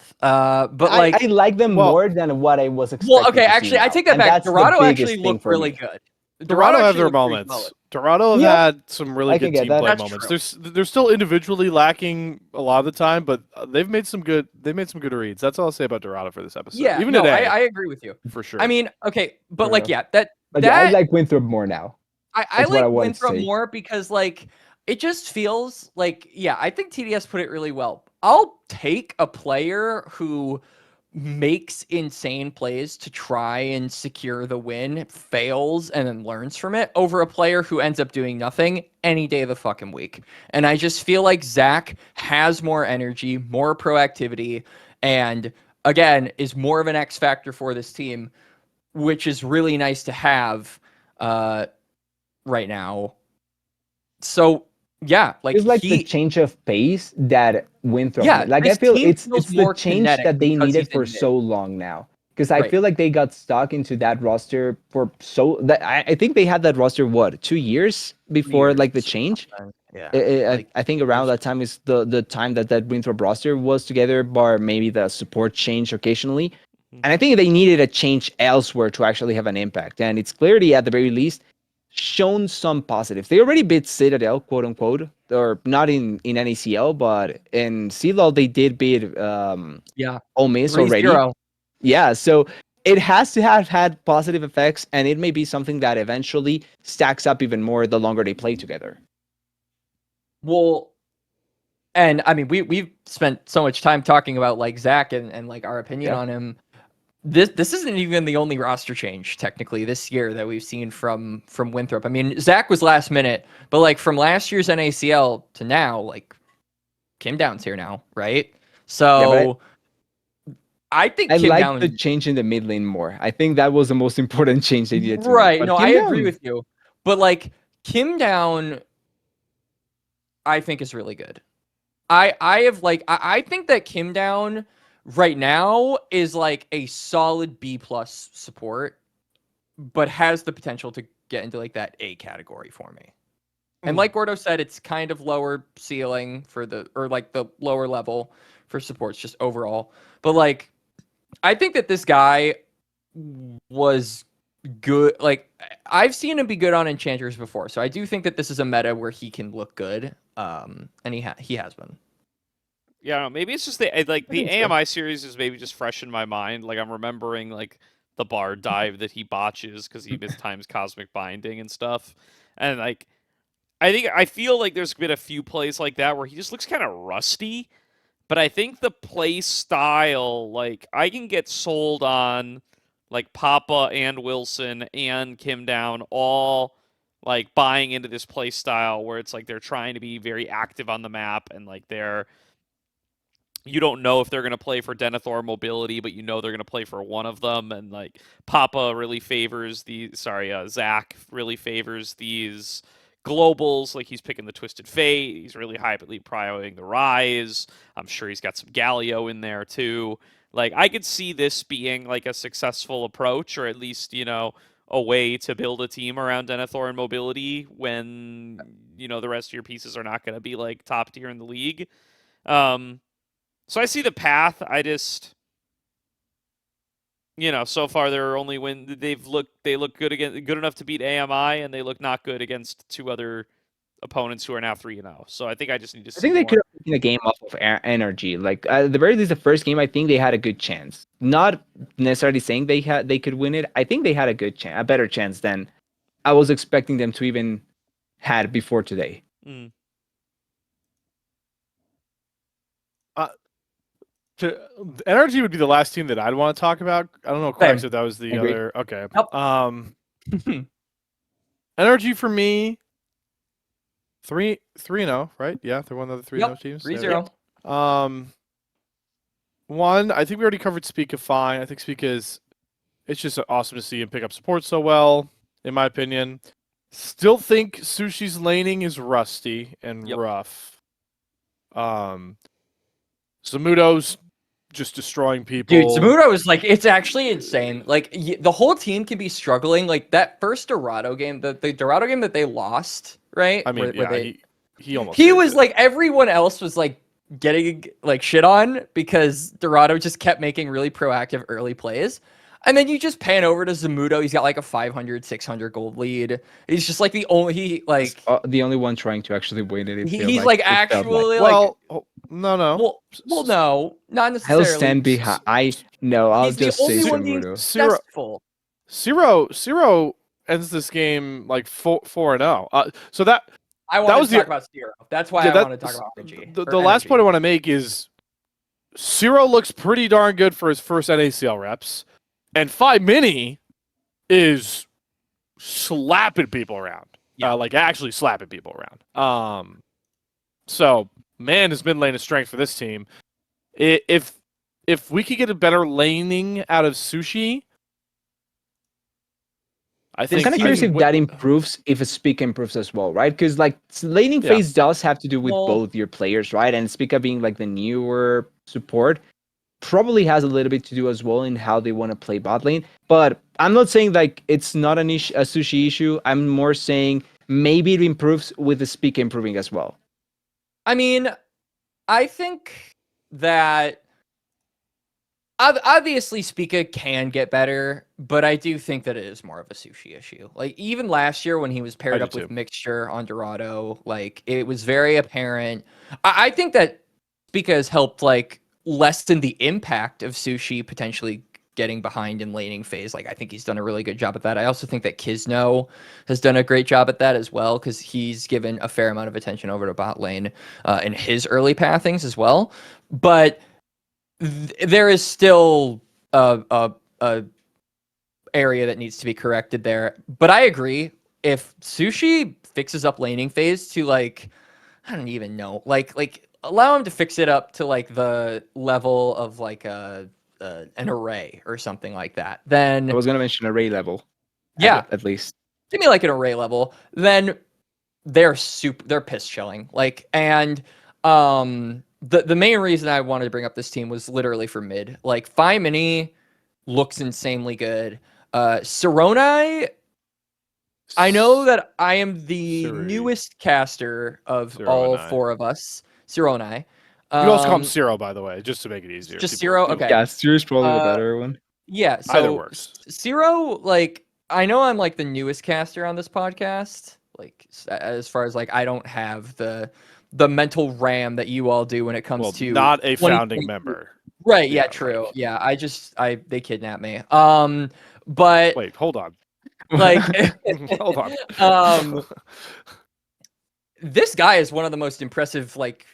But like I like them more than what I was expecting. Well, okay, actually, I take that back. Dorado actually looked really good. Dorado have their moments. Dorado have had some really good team play moments. They're still individually lacking a lot of the time, but they've made some good reads. That's all I'll say about Dorado for this episode. Yeah, even today, I agree with you for sure. I mean, okay, but like I like Winthrop more now. I like Winthrop more because like it just feels like I think TDS put it really well. I'll take a player who makes insane plays to try and secure the win, fails, and then learns from it over a player who ends up doing nothing any day of the fucking week. And I just feel like Zach has more energy, more proactivity, and again, is more of an X factor for this team, which is really nice to have right now. So like it's like the change of pace that Winthrop. Like I feel it's the change that they needed for so long now. Because I feel like they got stuck into that roster for I think they had that roster 2 years before like the change. I think around that time is the time that Winthrop roster was together, bar maybe the support change occasionally. And I think they needed a change elsewhere to actually have an impact. And it's clearly at the very least shown some positives. They already beat Citadel, quote unquote, or not in NACL, but in CLOL they did beat Ole Miss already. Yeah, so it has to have had positive effects, and it may be something that eventually stacks up even more the longer they play together. Well, and I mean we've spent so much time talking about like Zach and like our opinion on him. This isn't even the only roster change technically this year that we've seen from Winthrop. I mean, Zach was last minute, but like from last year's NACL to now, like Kim Down's here now, right? So I think Kim like Down the change in the mid lane more. I think that was the most important change they needed to make. But no, I agree with you. But like Kim Down, I think is really good. I think that Kim Down right now is like a solid B+ support, but has the potential to get into like that A category for me. And like Gordo said, it's kind of lower ceiling for the lower level for supports just overall. But like, I think that this guy was good. Like I've seen him be good on enchanters before. So I do think that this is a meta where he can look good. And he has been. Yeah, maybe it's just the AMI series is maybe just fresh in my mind. Like I'm remembering like the bar dive that he botches because he mistimes Cosmic Binding and stuff. And like, I feel like there's been a few plays like that where he just looks kind of rusty. But I think the play style, like, I can get sold on like Papa and Wilson and Kim Down all like buying into this play style where it's like they're trying to be very active on the map and like you don't know if they're going to play for Denethor mobility, but you know they're going to play for one of them. And like Papa really favors Zach really favors these globals. Like he's picking the Twisted Fate. He's really highly prioritizing the Rise. I'm sure he's got some Galio in there too. Like I could see this being like a successful approach, or at least, a way to build a team around Denethor and mobility when, the rest of your pieces are not going to be like top tier in the league. So I see the path. I just, so far they're only they look good enough to beat AMI, and they look not good against two other opponents who are now 3-0. So I think I just need to see. I think they more. could have taken a game off of energy. Like at the very least, the first game, I think they had a good chance. Not necessarily saying they could win it. I think they had a better chance than I was expecting them to even had before today. Mm. Energy would be the last team that I'd want to talk about. I don't know, Quax, if that was the Agreed. other. Okay. Nope. Energy for me, 3-0, right? Yeah, they're one of the 3-0 teams. 3-0. One, I think we already covered Spica fine. I think Spica it's just awesome to see him pick up support so well, in my opinion. Still think Sushi's laning is rusty and rough. Zamudo's just destroying people. Dude, Zamudo is like, it's actually insane. Like, the whole team can be struggling. Like, that first Dorado game, the Dorado game that they lost, right? I mean, he almost. He was like, everyone else was like getting like shit on because Dorado just kept making really proactive early plays. And then you just pan over to Zamudo. He's got like a 500, 600 gold lead. He's just like the only one trying to actually win it. He's like actually well, no. Well, no, not necessarily. I'll stand behind. I'll just say Zamudo. Zero ends this game like 4-0. So that I want to talk about Zero. That's why I want to talk about RNG. The last point I want to make is Zero looks pretty darn good for his first NACL reps. And 5 Mini is slapping people around. Yeah. Like actually slapping people around. So man, his mid lane is strength for this team. If we could get a better laning out of Sushi, I think. It's kind of curious if that improves, if a Spica improves as well, right? Because like laning phase does have to do with both your players, right? And Spica being like the newer support probably has a little bit to do as well in how they want to play bot lane. But I'm not saying like it's not a Sushi issue. I'm more saying maybe it improves with the Spica improving as well. I mean, I think that obviously Spica can get better, but I do think that it is more of a Sushi issue. Like even last year when he was paired up with Mixture on Dorado, like it was very apparent. I think that Spica has helped like lessen the impact of Sushi potentially getting behind in laning phase. Like I think he's done a really good job at that. I also think that Kizno has done a great job at that as well, because he's given a fair amount of attention over to bot lane in his early pathings as well. But there is still a area that needs to be corrected there. But I agree, if Sushi fixes up laning phase to like, I don't even know, like allow him to fix it up to like the level of like an array or something like that, then I was gonna mention array level. Yeah, at least give me like an array level. Then they're piss chilling. Like, and the main reason I wanted to bring up this team was literally for mid. Like 5 Mini looks insanely good. Saronai, I know that I am the newest caster of all 4 of us. Sironai. You also call him Zero, by the way, just to make it easier. Just Zero? Okay. Yeah, Zero's probably the better one. Yeah, so either works. Zero, like, I know I'm like the newest caster on this podcast. Like, as far as like, I don't have the mental RAM that you all do when it comes to not a founding member. Right. Yeah. Yeah, True. like- Yeah. They kidnapped me. But Wait, hold on. like, Hold on. um, this guy is one of the most impressive like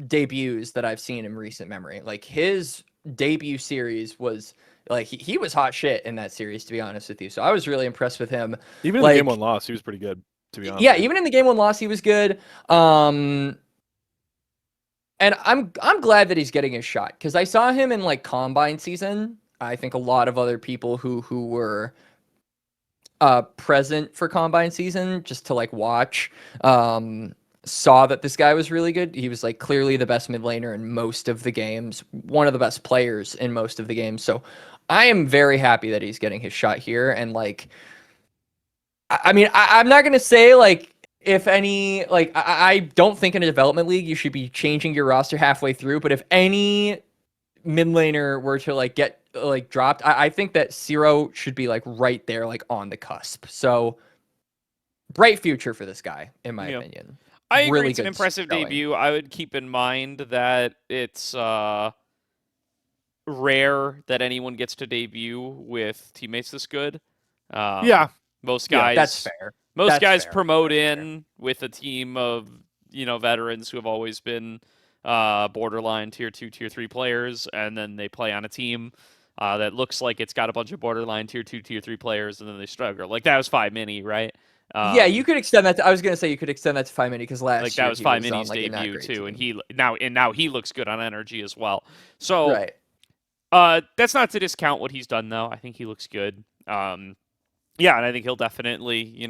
debuts that I've seen in recent memory. Like his debut series was like he was hot shit in that series, to be honest with you. So I was really impressed with him. Even in like, the game one loss, he was pretty good. To be honest. Yeah, even in the game one loss, he was good. And I'm glad that he's getting his shot because I saw him in like combine season. I think a lot of other people who were present for combine season just to like watch saw that this guy was really good. He was like clearly the best mid laner in most of the games, one of the best players in most of the games. So I am very happy that he's getting his shot here. And like, I mean, I'm not gonna say like if any like I don't think in a development league you should be changing your roster halfway through. But if any mid laner were to like get like dropped, I think that Zero should be like right there, like on the cusp. So bright future for this guy, in my opinion. I agree. Really It's an good impressive showing. debut. I would keep in mind that it's rare that anyone gets to debut with teammates this good. Yeah. Most Yeah, guys. that's fair. Most That's guys fair. promote That's in with a team of veterans who have always been borderline tier 2, tier 3 players, and then they play on a team that looks like it's got a bunch of borderline tier 2, tier 3 players, and then they struggle. Like that was 5-Mini, right? Yeah, you could extend that. I was gonna say you could extend that to 5-Mini because last like year that was he was 5-Mini's on, like, a not debut great too, and team. now he looks good on energy as well. So Right. that's not to discount what he's done though. I think he looks good. Yeah, and I think he'll definitely,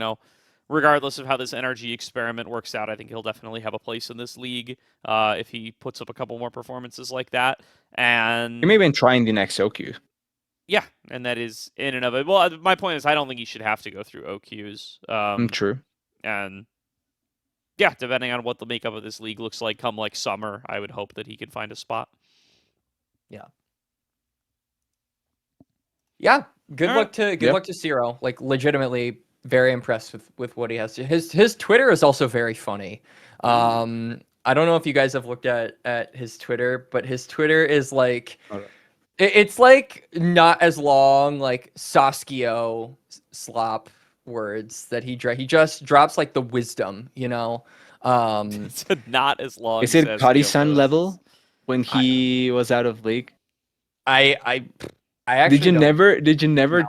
regardless of how this energy experiment works out, I think he'll definitely have a place in this league if he puts up a couple more performances like that. And You may even try in the next OQ. yeah, and that is in and of it. Well, my point is I don't think he should have to go through OQs. True. And yeah, depending on what the makeup of this league looks like come like summer, I would hope that he can find a spot. Yeah. Good All luck to Zero. Like legitimately very impressed with what he has. His Twitter is also very funny. I don't know if you guys have looked at his Twitter, but his Twitter is like it's like not as long, like Sasuke slop words that he just drops like the wisdom, It's not as long. Is it as Kari-san level when he was out of league? I actually Did you never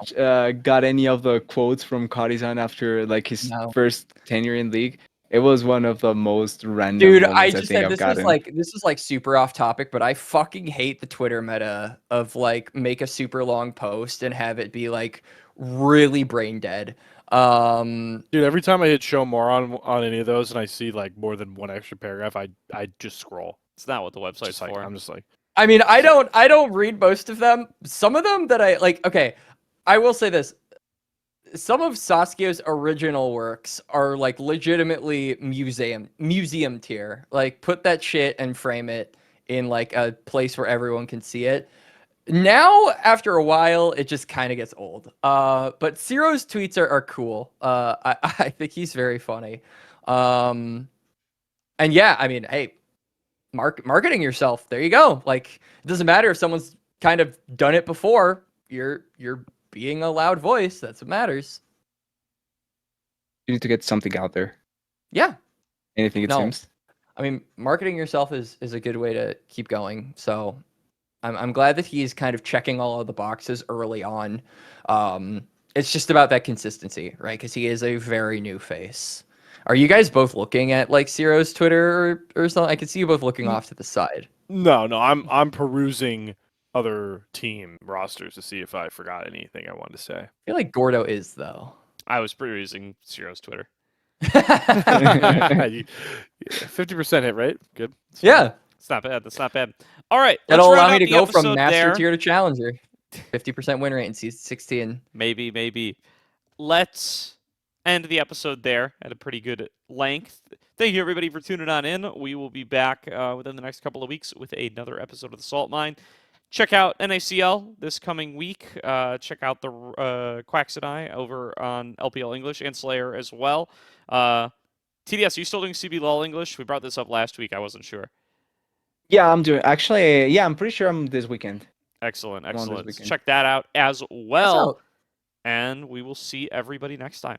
got any of the quotes from Kari-san after like his first tenure in league? It was one of the most random Dude, moments I just think said I've this gotten. is like super off topic, but I fucking hate the Twitter meta of like make a super long post and have it be like really brain dead. Dude, every time I hit show more on any of those and I see like more than one extra paragraph, I just scroll. It's not what the website's Just like for. I'm just like I mean, I don't read most of them. Some of them that I like, okay, I will say this. Some of Sasuke's original works are like legitimately museum tier. Like put that shit and frame it in like a place where everyone can see it. Now, after a while, it just kind of gets old. But Zero's tweets are cool. I think he's very funny. And yeah, I mean, hey, marketing yourself. There you go. Like it doesn't matter if someone's kind of done it before. You're being a loud voice. That's what matters. You need to get something out there. Yeah. Anything it seems. I mean, marketing yourself is a good way to keep going. So I'm glad that he's kind of checking all of the boxes early on. It's just about that consistency, right? Because he is a very new face. Are you guys both looking at like Zero's Twitter or something? I can see you both looking off to the side. No, I'm perusing other team rosters to see if I forgot anything I wanted to say. I feel like Gordo is though. I was perusing Zero's Twitter. 50% hit rate. Good. Yeah. It's not bad. That's not bad. All right. That'll let's round allow me out to the go from episode master there. tier to challenger. 50% win rate in season 16. Maybe. Let's end the episode there at a pretty good length. Thank you, everybody, for tuning on in. We will be back within the next couple of weeks with another episode of The Salt Mine. Check out NACL this coming week. Check out the Quax and I over on LPL English and Slayer as well. TDS, are you still doing CB LOL English? We brought this up last week. I wasn't sure. Yeah, I'm doing. Actually, yeah, I'm pretty sure I'm this weekend. Excellent, I'm on this excellent. weekend. Check that out as That's well. out. And we will see everybody next time.